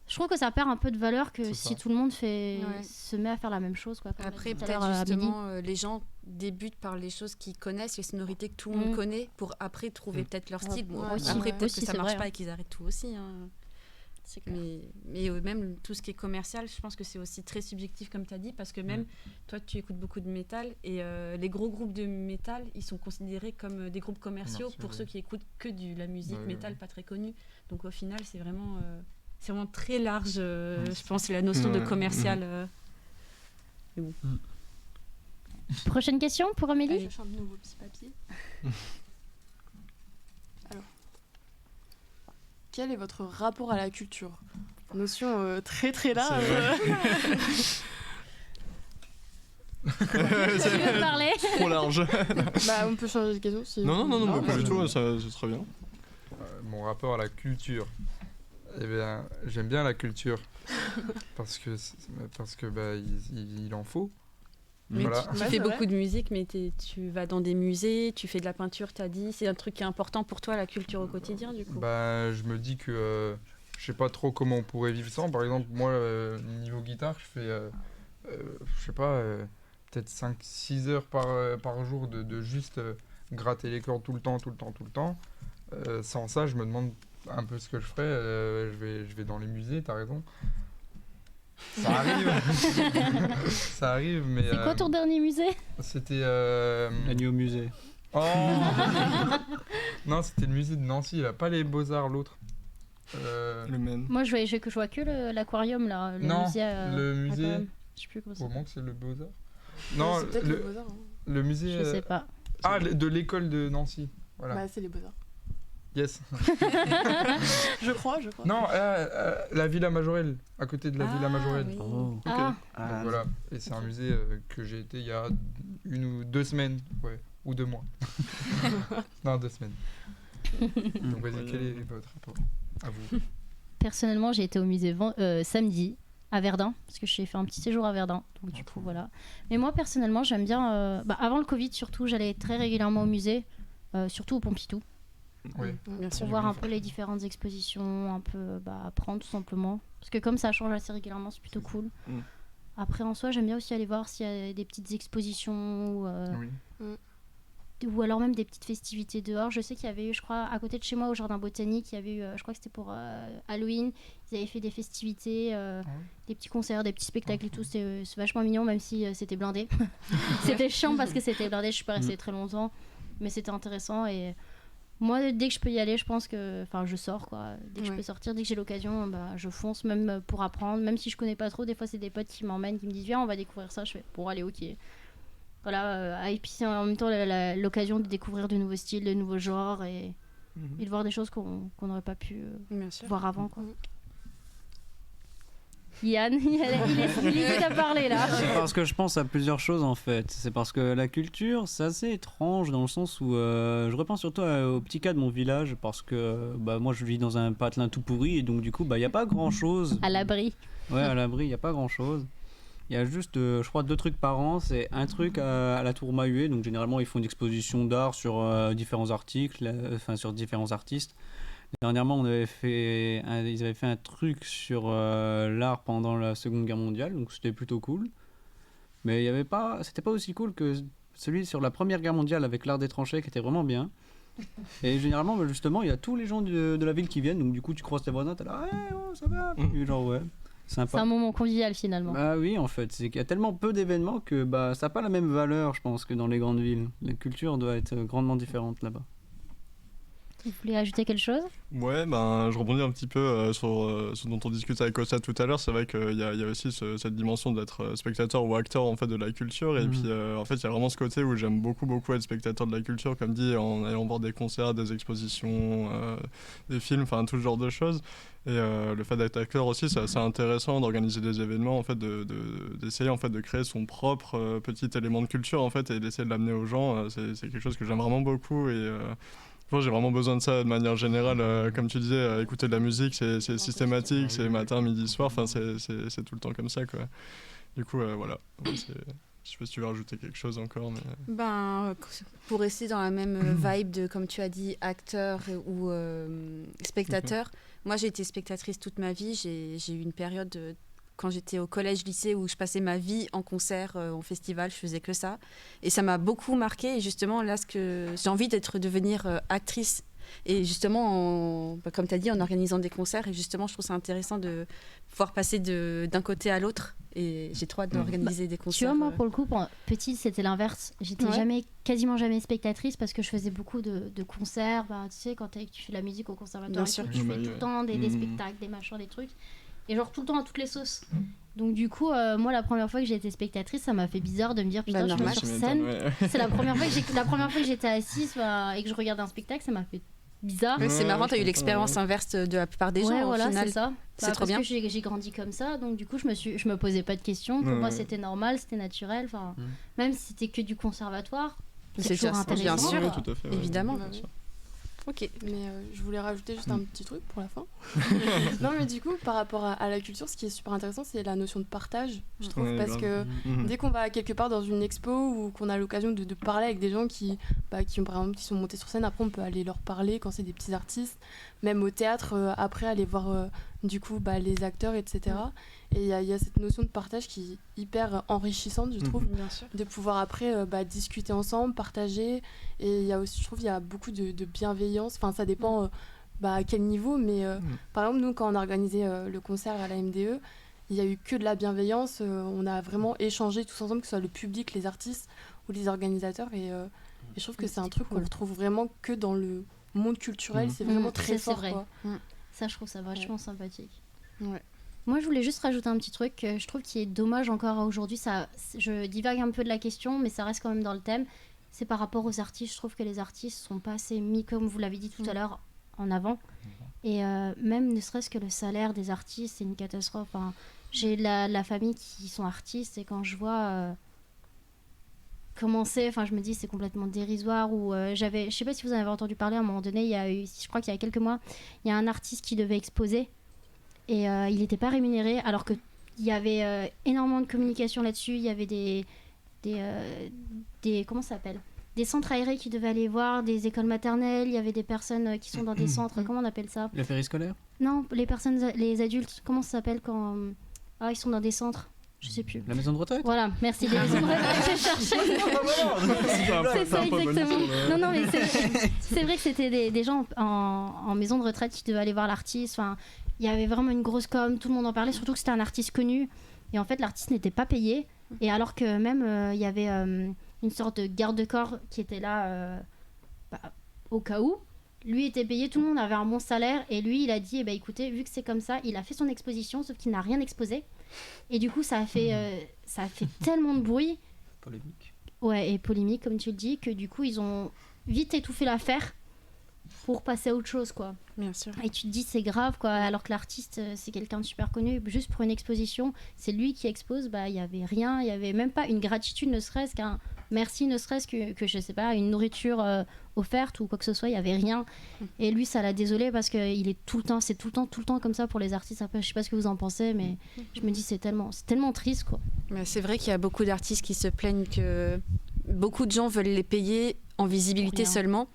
je trouve que ça perd un peu de valeur que C'est si ça. tout le monde Ouais. se met à faire la même chose. Quoi, comme on a Après, dit tout à peut-être l'heure, à Amélie. justement, les gens débutent par les choses qu'ils connaissent, les sonorités que tout le monde Mm. connaît, pour après trouver peut-être leur style. Bon, Ouais, après, aussi, peut-être aussi, que ça c'est marche vrai, pas hein. et qu'ils arrêtent tout aussi. Hein. C'est clair. Mais même tout ce qui est commercial, je pense que c'est aussi très subjectif, comme tu as dit, parce que même toi, tu écoutes beaucoup de métal, et les gros groupes de métal, ils sont considérés comme des groupes commerciaux Commerciaux, pour ouais. ceux qui écoutent que de la musique Ouais, métal ouais. pas très connue. Donc au final, c'est vraiment très large, je pense, la notion de Ouais. commercial. Prochaine question pour Amélie. Allez, je cherche un nouveau petit papier. Alors, quel est votre rapport à la culture? Notion très très large. Tu veux parler? Trop large. Bah, on peut changer de question si. Non, pas du tout, c'est très bien. Mon rapport à la culture. Eh bien, j'aime bien la culture. parce que il en faut. Mais Voilà. tu Ouais, fais c'est beaucoup vrai. de musique, mais tu vas dans des musées, tu fais de la peinture, t'as dit. C'est un truc qui est important pour toi, la culture au quotidien, du coup. Bah, je me dis que je sais pas trop comment on pourrait vivre sans. Par exemple, moi, niveau guitare, je fais, je sais pas, peut-être 5-6 heures par jour de juste gratter les cordes tout le temps. Sans ça, je me demande un peu ce que je ferais. Je vais dans les musées, t'as raison. Ça arrive. Ça arrive, mais... C'est quoi ton dernier musée? C'était... L'agneau au musée. Oh non, c'était le musée de Nancy, là. Pas les Beaux-Arts, l'autre. Le Maine. Moi, je vois que l'aquarium, là. Le Non, musée. le musée... aquarium. Je sais plus comment ça Au s'appelle. moment que c'est le Beaux-Arts. Non, C'est peut-être les le, Beaux-Arts. Hein. le musée... Je sais pas. de l'école de Nancy. Voilà. Bah, c'est les Beaux-Arts. Yes. Je crois. Non, la Villa Majorelle, à côté de la Villa Majorelle. oui. Oh. Ah, Donc voilà, et c'est un musée que j'ai été il y a 1 ou 2 semaines, ouais, ou 2 mois. Non, 2 semaines. Donc vas-y, quel est votre rapport à vous? personnellement, j'ai été au musée samedi à Verdun, parce que j'ai fait un petit séjour à Verdun. Donc du coup, voilà. Mais moi, personnellement, j'aime bien... avant le Covid, surtout, j'allais très régulièrement au musée, surtout au Pompidou, Oui. Bien pour sûr. voir un peu les différentes expositions, un peu apprendre tout simplement. Parce que comme ça change assez régulièrement, c'est plutôt cool. Mm. Après, en soi, j'aime bien aussi aller voir s'il y a des petites expositions Oui. ou alors même des petites festivités dehors. Je sais qu'il y avait eu, je crois, à côté de chez moi, au Jardin Botanique, il y avait eu, je crois que c'était pour Halloween, ils avaient fait des festivités, des petits concerts, des petits spectacles et tout. C'est vachement mignon, même si c'était blindé. C'était chiant parce que c'était blindé, je suis pas restée très longtemps, mais c'était intéressant. Et moi, dès que je peux y aller, je pense que... Enfin, je sors, quoi. Dès que je peux sortir, dès que j'ai l'occasion, je fonce, même pour apprendre. Même si je connais pas trop, des fois, c'est des potes qui m'emmènent, qui me disent « Viens, on va découvrir ça ». Je fais « Bon, allez, ok ». Voilà, et puis c'est en même temps l'occasion de découvrir de nouveaux styles, de nouveaux genres et de voir des choses qu'on n'aurait pas pu Bien sûr. voir avant, quoi. Yann, il hésite à parler là. C'est parce que je pense à plusieurs choses en fait. C'est parce que la culture, c'est assez étrange dans le sens où je repense surtout au petit cas de mon village parce que moi je vis dans un patelin tout pourri et donc du coup il n'y a pas grand chose. À l'abri. Ouais, à l'abri, il n'y a pas grand chose. Il y a juste, je crois, 2 trucs par an. C'est un truc à la Tour Mahuet. Donc généralement ils font une exposition d'art sur différents articles, sur différents artistes. Dernièrement, ils avaient fait un truc sur l'art pendant la Seconde Guerre mondiale, donc c'était plutôt cool. Mais c'était pas aussi cool que celui sur la Première Guerre mondiale avec l'art des tranchées, qui était vraiment bien. Et généralement, justement, il y a tous les gens de la ville qui viennent, donc du coup, tu croises tes voisins, t'es là, ouais, ça va. Puis genre, ouais, sympa. C'est un moment convivial finalement. Bah oui, en fait, c'est qu'il y a tellement peu d'événements que ça n'a pas la même valeur, je pense, que dans les grandes villes. La culture doit être grandement différente là-bas. Vous voulez ajouter quelque chose? Ouais, je rebondis un petit peu sur ce dont on discutait avec Costa tout à l'heure. C'est vrai qu'il y a aussi cette dimension d'être spectateur ou acteur en fait de la culture. Et puis en fait, il y a vraiment ce côté où j'aime beaucoup être spectateur de la culture, comme dit, en allant voir des concerts, des expositions, des films, enfin tout ce genre de choses. Et le fait d'être acteur aussi, c'est assez intéressant d'organiser des événements, en fait, d'essayer en fait de créer son propre petit élément de culture en fait et d'essayer de l'amener aux gens. C'est quelque chose que j'aime vraiment beaucoup et j'ai vraiment besoin de ça de manière générale. Comme tu disais, écouter de la musique, c'est systématique, c'est matin, midi, soir, enfin c'est tout le temps comme ça, quoi. Du coup, voilà. Je sais pas si tu veux rajouter quelque chose encore. Mais... Pour rester dans la même vibe de, comme tu as dit, acteur ou spectateur, moi j'ai été spectatrice toute ma vie. J'ai eu une période quand j'étais au collège-lycée où je passais ma vie en concert, en festival, je faisais que ça. Et ça m'a beaucoup marqué. Et justement, là, j'ai envie devenir actrice. Et justement, comme tu as dit, en organisant des concerts. Et justement, je trouve ça intéressant de pouvoir passer d'un côté à l'autre. Et j'ai trop hâte d'organiser des concerts. Tu vois, moi, pour le coup, petite, c'était l'inverse. J'étais quasiment jamais spectatrice parce que je faisais beaucoup de concerts. Tu sais, quand tu fais de la musique au conservatoire, tu fais tout le temps des spectacles, des machins, des trucs. Et genre tout le temps à toutes les sauces. Donc du coup, moi, la première fois que j'ai été spectatrice, ça m'a fait bizarre de me dire putain, je suis sur scène. C'est la première fois que j'étais assise et que je regardais un spectacle, ça m'a fait bizarre. Ouais, c'est Ouais, marrant, ouais, tu as eu je l'expérience comprends, inverse de la plupart des gens. Ouais, au voilà, final. c'est ça. C'est Bah, trop bien. parce que j'ai grandi comme ça, donc du coup, je me posais pas de questions. Pour Ouais, moi, ouais. c'était normal, c'était naturel. Enfin, Mm. même si c'était que du conservatoire, C'est c'est toujours déjà ça, bien intéressant. sûr. Ouais, tout à fait. ouais. Évidemment. Bah Bien oui. sûr. Ok. Mais je voulais rajouter juste un petit truc pour la fin. Non, mais du coup, par rapport à la culture, ce qui est super intéressant, c'est la notion de partage, je trouve, Ouais, parce grave. que Mhm. dès qu'on va quelque part dans une expo ou qu'on a l'occasion de parler avec des gens qui ont, par exemple, qui sont montés sur scène, après on peut aller leur parler quand c'est des petits artistes, même au théâtre, après aller voir du coup les acteurs, etc. Et il y a cette notion de partage qui est hyper enrichissante, je trouve, Bien sûr. de pouvoir après discuter ensemble, partager. Et il y a aussi, je trouve, il y a beaucoup de bienveillance, enfin ça dépend à quel niveau, mais par exemple, nous, quand on a organisé le concert à la MDE, il y a eu que de la bienveillance, on a vraiment échangé tous ensemble, que ce soit le public, les artistes ou les organisateurs, et je trouve que c'est un truc qu'on retrouve vraiment que dans le monde culturel, c'est vraiment très ça, c'est fort, vrai. quoi. Ça, je trouve ça vachement sympathique. Ouais. Moi, je voulais juste rajouter un petit truc que je trouve qui est dommage encore à aujourd'hui. Je divague un peu de la question, mais ça reste quand même dans le thème. C'est par rapport aux artistes. Je trouve que les artistes sont pas assez mis, comme vous l'avez dit tout à l'heure, en avant. Et même ne serait-ce que le salaire des artistes, c'est une catastrophe. Enfin, j'ai la famille qui sont artistes et quand je vois comment c'est, enfin, je me dis c'est complètement dérisoire. Ou je sais pas si vous en avez entendu parler à un moment donné, je crois qu'il y a quelques mois, il y a un artiste qui devait exposer. Et il n'était pas rémunéré, alors qu'il y avait énormément de communication là-dessus. Il y avait des comment ça s'appelle, des centres aérés qui devaient aller voir, des écoles maternelles. Il y avait des personnes qui sont dans des centres, comment on appelle ça? La périscolaire. Non, les adultes, comment ça s'appelle quand ils sont dans des centres? Je sais plus. La maison de retraite. Voilà, merci. Des maisons de retraite, j'ai cherché. C'est ça exactement. Non, mais c'est vrai que c'était des gens en maison de retraite qui devaient aller voir l'artiste. Enfin, il y avait vraiment une grosse com, tout le monde en parlait, surtout que c'était un artiste connu. Et en fait, l'artiste n'était pas payé. Et alors que même, il y avait une sorte de garde-corps qui était là au cas où. Lui était payé, tout le monde avait un bon salaire. Et lui, il a dit, écoutez, vu que c'est comme ça, il a fait son exposition, sauf qu'il n'a rien exposé. Et du coup, ça a fait tellement de bruit. Polémique. Ouais, et polémique, comme tu le dis, que du coup, ils ont vite étouffé l'affaire pour passer à autre chose, quoi. Bien sûr. Et tu te dis c'est grave, quoi, alors que l'artiste c'est quelqu'un de super connu, juste pour une exposition, c'est lui qui expose, il y avait rien, il y avait même pas une gratitude, ne serait-ce qu'un merci, ne serait-ce que je sais pas, une nourriture offerte ou quoi que ce soit, il y avait rien. Et lui ça l'a désolé parce que il est tout le temps comme ça pour les artistes. Après je sais pas ce que vous en pensez, mais je me dis c'est tellement triste, quoi. Mais c'est vrai qu'il y a beaucoup d'artistes qui se plaignent que beaucoup de gens veulent les payer en visibilité Rien. seulement.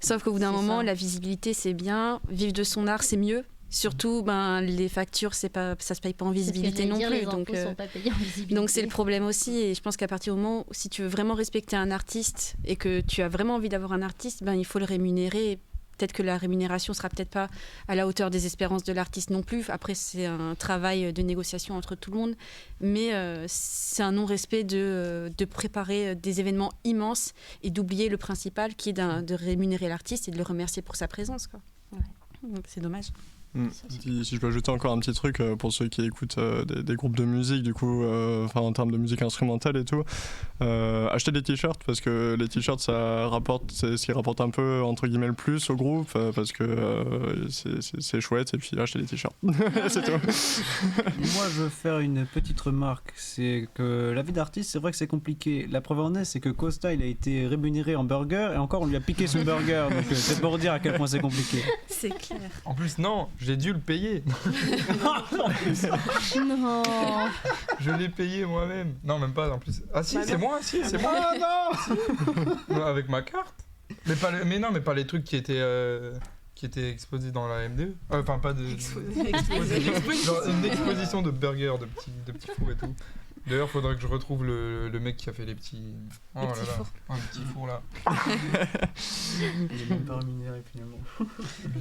Sauf qu'au bout d'un C'est moment, ça. la visibilité, c'est bien. Vivre de son art, c'est mieux. Surtout, les factures, ça se paye pas en visibilité non plus. Les Donc, impôts sont pas payés en visibilité. donc c'est le problème aussi. Et je pense qu'à partir du moment où si tu veux vraiment respecter un artiste et que tu as vraiment envie d'avoir un artiste, il faut le rémunérer. Peut-être que la rémunération sera peut-être pas à la hauteur des espérances de l'artiste non plus. Après, c'est un travail de négociation entre tout le monde. Mais c'est un non-respect de préparer des événements immenses et d'oublier le principal qui est de rémunérer l'artiste et de le remercier pour sa présence, quoi. Ouais. Donc c'est dommage. Si je peux ajouter encore un petit truc pour ceux qui écoutent des groupes de musique, du coup, en termes de musique instrumentale et tout, acheter des t-shirts parce que les t-shirts c'est ce qui rapporte un peu entre guillemets le plus au groupe parce que c'est chouette et puis acheter des t-shirts. C'est tout. Moi, je veux faire une petite remarque. C'est que la vie d'artiste, c'est vrai que c'est compliqué. La preuve en est, c'est que Costa, il a été rémunéré en burger et encore, on lui a piqué son burger. Donc, c'est pour dire à quel point c'est compliqué. C'est clair. En plus, non, j'ai dû le payer. Non. Je l'ai payé moi-même. Non, même pas en plus. Ah si, c'est moi, c'est moi. Ah non. Non, avec ma carte. Mais pas les trucs qui étaient exposés dans la MDE. Enfin, pas de. Genre une exposition de burgers, de petits fours et tout. D'ailleurs, faudrait que je retrouve le mec qui a fait les petits. Oh là là, un petit four là. Il est même pas rémunéré finalement.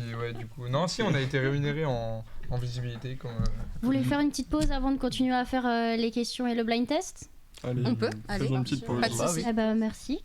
Et ouais, du coup. Non, si, on a été rémunérés en visibilité. Comme, Vous voulez faire une petite pause avant de continuer à faire les questions et le blind test? Allez, On peut, allez. faisons une petite pause. Pas de soucis. Merci.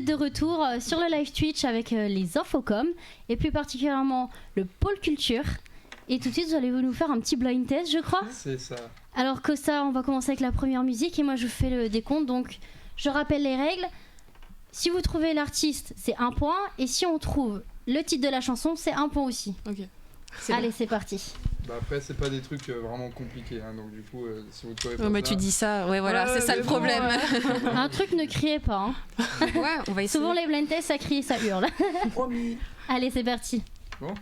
êtes de retour sur le live Twitch avec les Infocom et plus particulièrement le pôle culture. Et tout de suite, vous allez nous faire un petit blind test, je crois. C'est ça. Alors Costa, on va commencer avec la première musique et moi je fais le décompte. Donc je rappelle les règles. Si vous trouvez l'artiste, c'est 1 point. Et si on trouve le titre de la chanson, c'est 1 point aussi. Ok. Allez, c'est parti. Bah après, c'est pas des trucs vraiment compliqués, hein, donc du coup, si vous trouvez pas mais ça... tu dis ça, ouais, voilà, c'est ça le problème. Un truc, ne criez pas. Hein. Ouais, on va essayer. Souvent les blind tests, ça crie et ça hurle. Promis. Allez, c'est parti. Bon.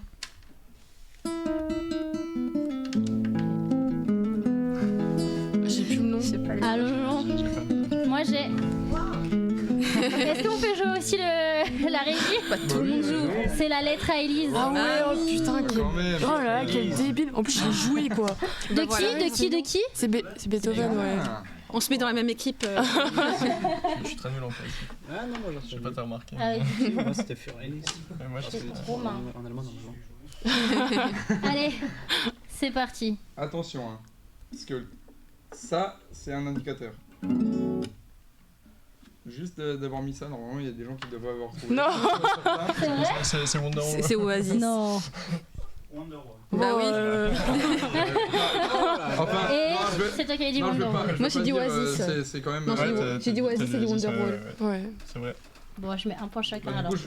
J'ai plus le nom. Allons. Moi j'ai. Est-ce qu'on peut jouer aussi la régie? Tout le monde joue. C'est la lettre à Élise. Ah ouais, oh putain, quel... Quand même. Oh là là, quel débile. En plus, j'ai joué quoi. De qui C'est Beethoven, ouais. Ah. On se met dans la même équipe. Je suis très nul en fait. Ah non, moi Je sais pas t'as remarqué. Moi c'était Fiorelis. Mais moi, je sais. Romain. En allemand, normalement. Allez, c'est parti. Attention, hein, parce que ça, c'est un indicateur. Juste d'avoir mis ça, normalement, il y a des gens qui devraient avoir trouvé. Non. C'est vrai? C'est Wonder Woman. C'est Oasis. Non. Bah oui. Enfin, Et non, je vais- c'est toi qui as dit non, je vais Wonder pas- Woman. je Moi, vais j'ai pas dit dire, Oasis. c'est quand même... Non, ouais, j'ai dit Oasis et dit Wonderwall. Ouais. C'est vrai. Bon, je mets 1 point chacun bah, du alors. coup, je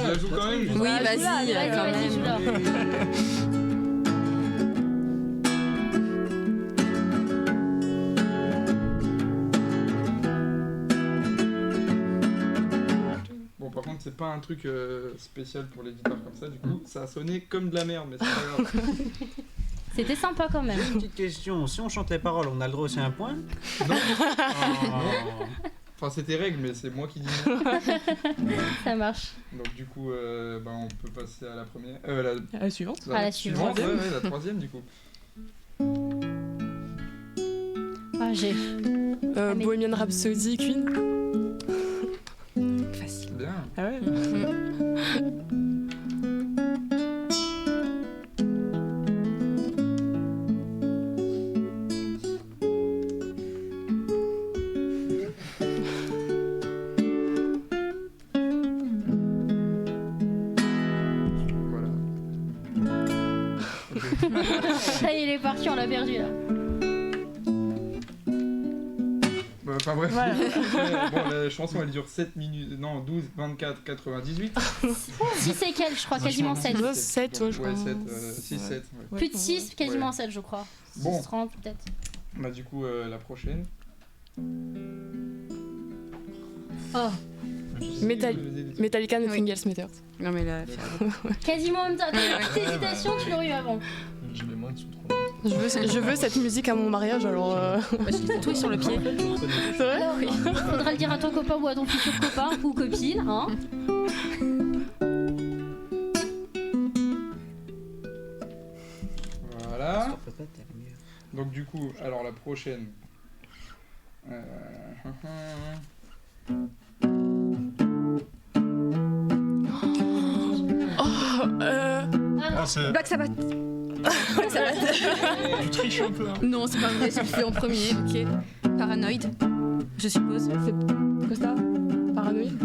la joue quand même. Oui, Ah, vas-y, joue-la, quand vas-y, même. joue-la. Bon, par contre, c'est pas un truc spécial pour les guitares comme ça, du coup, ça a sonné comme de la merde, mais c'est pas grave. C'était sympa quand même. J'ai une petite question. Si on chante les paroles, on a le droit aussi à un point? Non. Oh. Enfin, c'est tes règles, mais c'est moi qui dis non. Ça marche. Donc, du coup, bah, on peut passer à la première. La suivante. À la suivante. Ouais, la troisième, du coup. Ah, j'ai. mais- Bohemian Rhapsody, Queen. Facile. Bien. Ah ouais. Voilà. Ça y est, il est parti, on l'a perdu là. Enfin bref, Voilà. bon, la chanson elle dure 7 minutes, non 12, 24, 98. Si c'est quelle, je crois, quasiment 7. Ouais, 7, ouais, je Ouais, crois. 7, 6, 7. Ouais. Plus de 6, quasiment 7, je crois. Bon. 6, 30 peut-être. Bah du coup, la prochaine. Oh, Metallica, Nothing Oui. Else Matters. Non, mais là. quasiment en même temps. Tes hésitations, tu l'aurais eu avant. J'ai les mains qui sont trop longues. Je veux cette musique à mon mariage, alors... J'ai le tatoué sur le pied. C'est vrai. Alors, faudra le dire à ton copain ou à ton futur copain ou copine, hein. Voilà. Donc du coup, alors la prochaine. Ah, c'est. Black Sabbath. Black Sabbath. Tu triches un peu. Hein. Non, c'est pas vrai, j'ai fait en premier, ok. Paranoid, je suppose. C'est quoi ça? Paranoïde.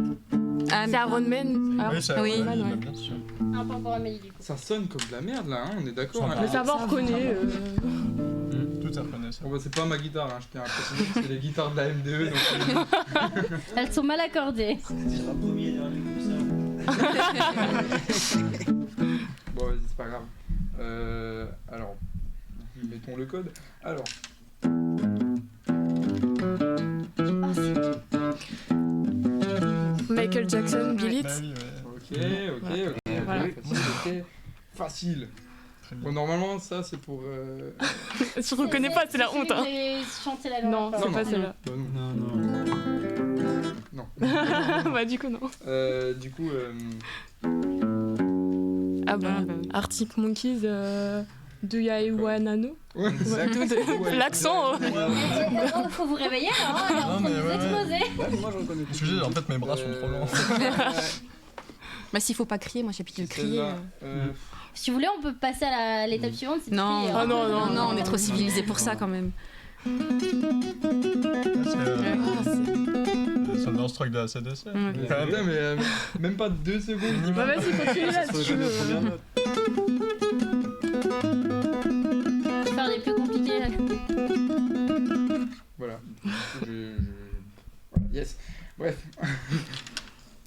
Ah, C'est Iron Man. Oui, c'est Oui. Iron Man, Ouais. bien sûr. Un point pour Amélie du coup. Ça sonne comme de la merde là, hein, on est d'accord. Ça Hein, Mais ça va, on reconnaît. Tout est reconnaissable. Bon, bah, c'est pas ma guitare, hein, je tiens à préciser que c'est les guitares de la MDE. Donc, Elles sont mal accordées. bon, vas-y, c'est pas grave. Alors, mettons le code. Alors, Michael Jackson, Bill It. Bah oui, ouais. ok. Voilà. Facile, facile. Très bien. Bon, normalement, ça c'est pour. Je reconnais pas, c'est la honte. Hein. J'ai chanté la Non, langue. c'est non, pas non. celle-là. Bah, non. Non, non. Non. Bah, du coup, non. Du coup, Ah bah, Ah, bah oui. Arctic Monkeys, Do Ya Wanna Know. ouais, Ouais, l'accent. Oh, faut vous réveiller là, hein, elle est en Non, train de mais vous ouais, exploser. Ouais, moi je reconnais. Parce que j'ai, en fait, mes bras sont trop longs. Bah, s'il faut pas crier, moi j'ai l'habitude de crier. Si vous voulez, on peut passer à l'étape suivante. c'est de Non. crier, Ah hein. non, non. Non, on est trop civilisés pour ça quand même. C'est C'est Thunderstruck de la CDC. Putain, mais même pas 2 secondes. Bah vas-y, continue là si tu veux. Faire les plus compliqués. Là. Voilà. Voilà. Yes. Bref.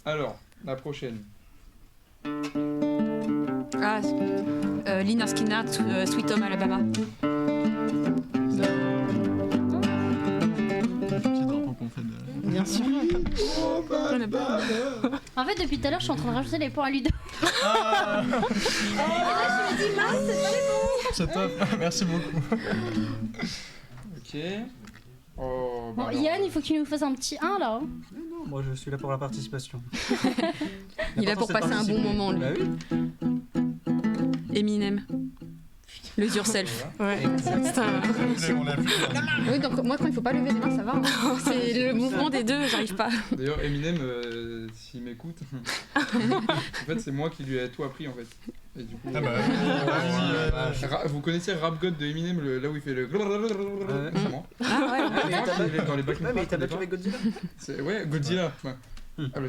Alors, la prochaine. Ah, Lynyrd Skynyrd, Sweet Home Alabama. Petit drapeau qu'on fait de... Bien sûr. En fait, depuis tout à l'heure, je suis en train de rajouter les points à Ludo. Ah, Et là, je me dis, mince, c'est pas les bons. c'est top, merci beaucoup. Ok. Oh, Bon, alors. Yann, il faut que tu nous fasses un petit 1 là. Hein. Non, moi je suis là pour la participation. Il est là pour passer un bon moment, lui. Bah oui. Eminem. Lose Yourself. Ouais, c'est un... On l'a plus. Oui, donc moi, quand il faut pas lever les mains, ça va. Hein. C'est le mouvement des deux, j'arrive pas. D'ailleurs, Eminem, s'il m'écoute, en fait, c'est moi qui lui ai tout appris en fait. Et du coup, Ah bah, vous connaissez Rap God de Eminem, là où il fait le. C'est moi. Ah ouais, C'est moi qui l'ai dans les Back in Ouais, mais Park, t'as au battu départ. avec Godzilla. Ouais, Godzilla. Ouais. Ah, le...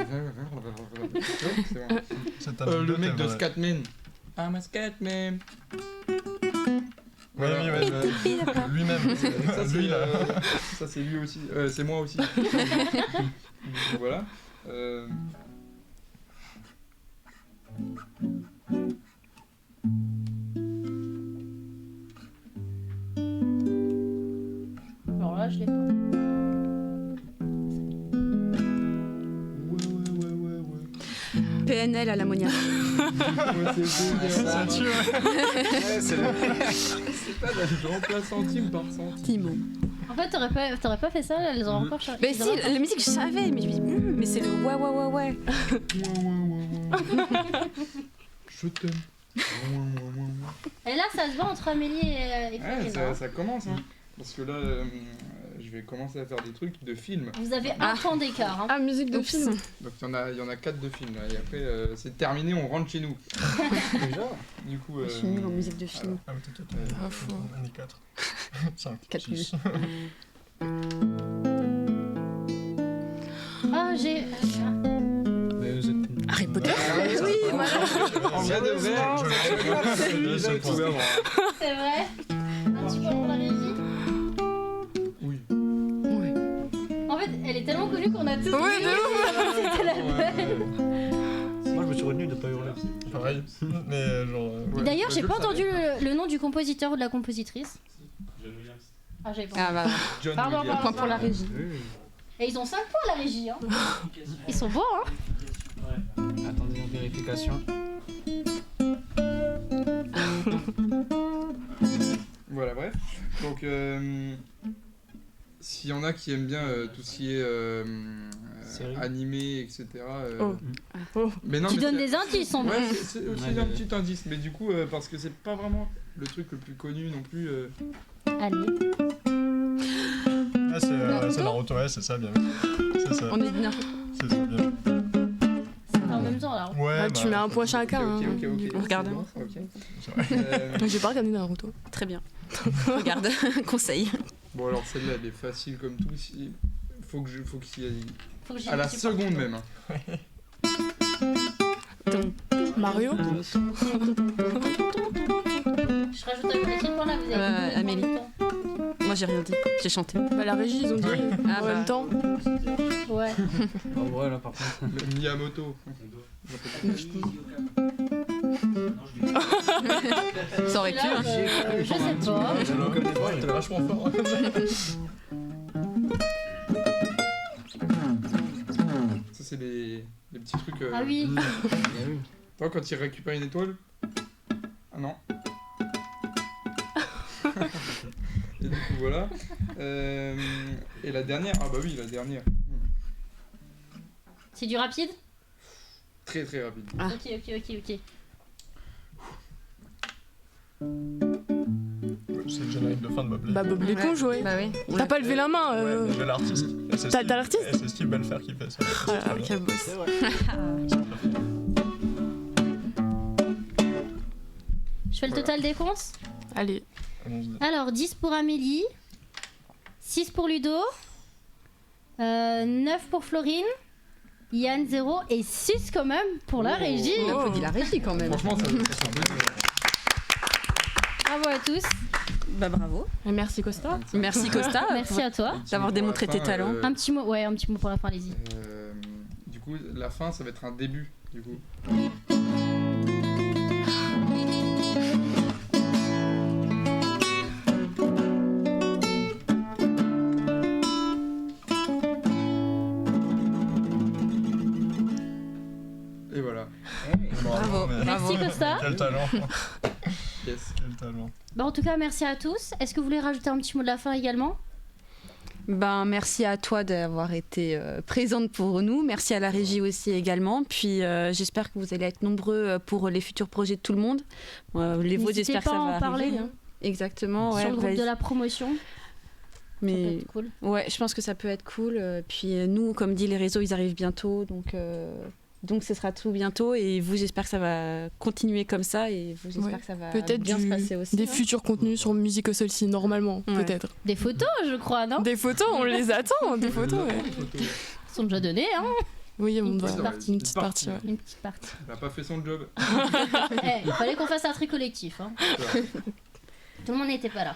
c'est moi. Le mec de Scatman. I'm a Scatman. Oui, lui-même. Ça, c'est, Lui, là. ça, c'est lui aussi. C'est moi aussi. Donc, voilà. Alors là, je l'ai pas. PNL à l'ammoniaque. Ça tue, ouais. C'est pas je remplace centime par centime. Timo. En fait, t'aurais pas fait ça, là, elles auraient encore cherché. Mais si, la musique, je savais, mais je me dis, mais c'est le ouais. Je t'aime. Et là, ça se voit entre Amélie et Ouais, Florine. ça commence, hein. Parce que là, je vais commencer à faire des trucs de films. Vous avez un temps d'écart. Hein. Ah, musique de Oups. film. Donc il y en a 4 de films là. Et après, c'est terminé, on rentre chez nous. Déjà. Du coup. Je suis nulle en musique de film. Ah, mais t'inquiète, Ah, fou. on est 4. 5, 4 6. Ah, j'ai. Mais vous êtes... Harry Potter. Oui, voilà. En vrai de vrai, C'est pour- C'est vrai. Un petit peu pour la régie. Oui. En fait, elle est tellement connue qu'on a tous. Ouais, de C'était la bonne. Moi je me suis retenu de pas hurler. Pareil, mais genre... Ouais. D'ailleurs, Je j'ai le pas savais. entendu le nom du compositeur ou de la compositrice. Ah, j'avais pas. Ah bah, John Pardon, Williams. point pour la régie. Et ils ont 5 points la régie. Hein. Ils sont beaux, hein. Attendez, en vérification. Voilà, bref. Donc, s'il y en a qui aiment bien tout ce qui est Série. animé, etc. Oh. Oh. Mais non, Tu mais donnes c'est- des indices en Ouais, plus. c'est aussi Ouais, un mais- petit indice. Mais du coup, parce que c'est pas vraiment le truc le plus connu non plus. Allez. Ah, c'est Naruto, ouais, c'est ça, bien vu. C'est ça, On est bien. c'est ça, bien. C'est en même temps là. Ouais, Ah, tu mets un point chacun. Ok, hein. ok. On regarde. Ok. C'est vrai. J'ai pas regardé Naruto. Très bien. Regarde, conseil. Bon, alors celle-là, elle est facile comme tout. Faut qu'il y ait... Faut que j'y À la supporte. seconde même. Hein. Mario. Je rajoute un petit point là, vous avez. Amélie. Moi, j'ai rien dit. J'ai chanté. Bah, la régie, ils ont dit Ah en bah. même temps. Ouais. En vrai là par contre. Le Miyamoto. Ça aurait pu. Là, Hein. je sais pas. Je le connais pas. T'es vachement fort. Ça, c'est les petits trucs. Ah oui. Toi, quand il récupère une étoile. Ah non. Et du coup, voilà. Et la dernière. Ah bah oui, la dernière. C'est du rapide. Très très rapide. Ah. Ok. C'est le générique de fin de Bob Bah, Bob l'éponge, ouais. Bah oui. T'as pas levé la main. Ouais, mais j'ai l'artiste. Et c'est T'as Steve- l'artiste et c'est Steve Belfer qui fait ça. Ah, quel boss. C'est vrai. Je fais le total des comptes. Allons-y. Alors 10 pour Amélie, 6 pour Ludo, 9 pour Florine, Yann 0 et 6 quand même pour la régie. On applaudit la régie quand même. Franchement, ça un peu. Bravo à tous. Bah bravo. Et merci Costa. Merci Costa. Merci à toi. D'avoir démontré tes talents. Un petit mot pour la fin, allez-y. Du coup, la fin, ça va être un début. Du coup. Et voilà. Bravo. Merci Costa. Quel talent. Yes. Quel talent. Bah, en tout cas, merci à tous. Est-ce que vous voulez rajouter un petit mot de la fin également? Ben, merci à toi d'avoir été présente pour nous. Merci à la régie aussi également. Puis j'espère que vous allez être nombreux pour les futurs projets de tout le monde. Les vôtres, N'hésitez j'espère que pas ça à va en parler, arriver. hein. Exactement. Sur Ouais, le groupe vas-y. de la promotion. Ça peut Mais être cool. ouais, je pense que ça peut être cool. Puis nous, comme dit, les réseaux, ils arrivent bientôt. Donc ce sera tout bientôt. Et vous, j'espère que ça va continuer comme ça. Et vous, j'espère Ouais. que ça va Peut-être bien se passer aussi. des hein. futurs contenus sur Musique au Solstice, normalement, Ouais. peut-être. Des photos, je crois, non? Des photos, on les attend, des photos. Ouais. Ils sont déjà donnés, hein? Oui, on Une doit petite partie. une petite partie. Ouais. Une petite partie. Il a pas fait son job. Il fallait qu'on fasse un tri collectif. Hein. Tout le monde n'était pas là.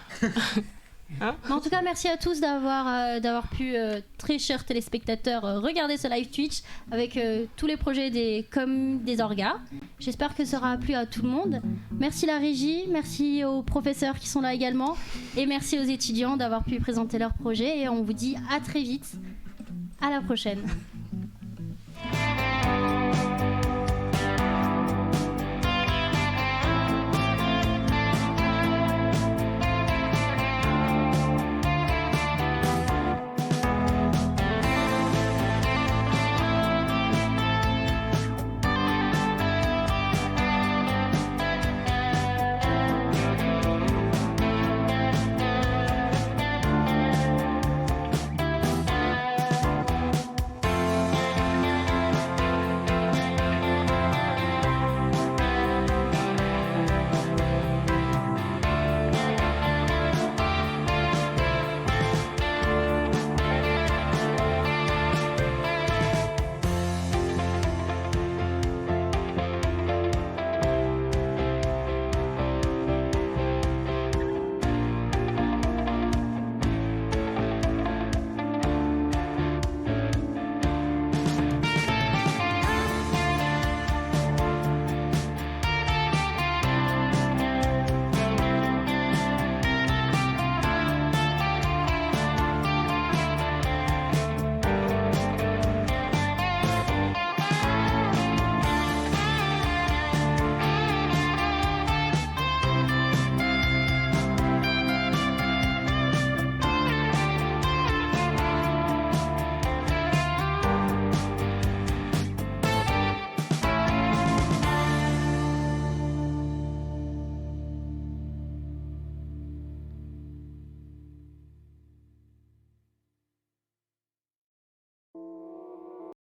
Mais en tout cas, merci à tous d'avoir pu, très chers téléspectateurs, regarder ce live Twitch avec tous les projets comme des orgas. J'espère que ça aura plu à tout le monde. Merci la régie, merci aux professeurs qui sont là également, et merci aux étudiants d'avoir pu présenter leurs projets. Et on vous dit à très vite. À la prochaine.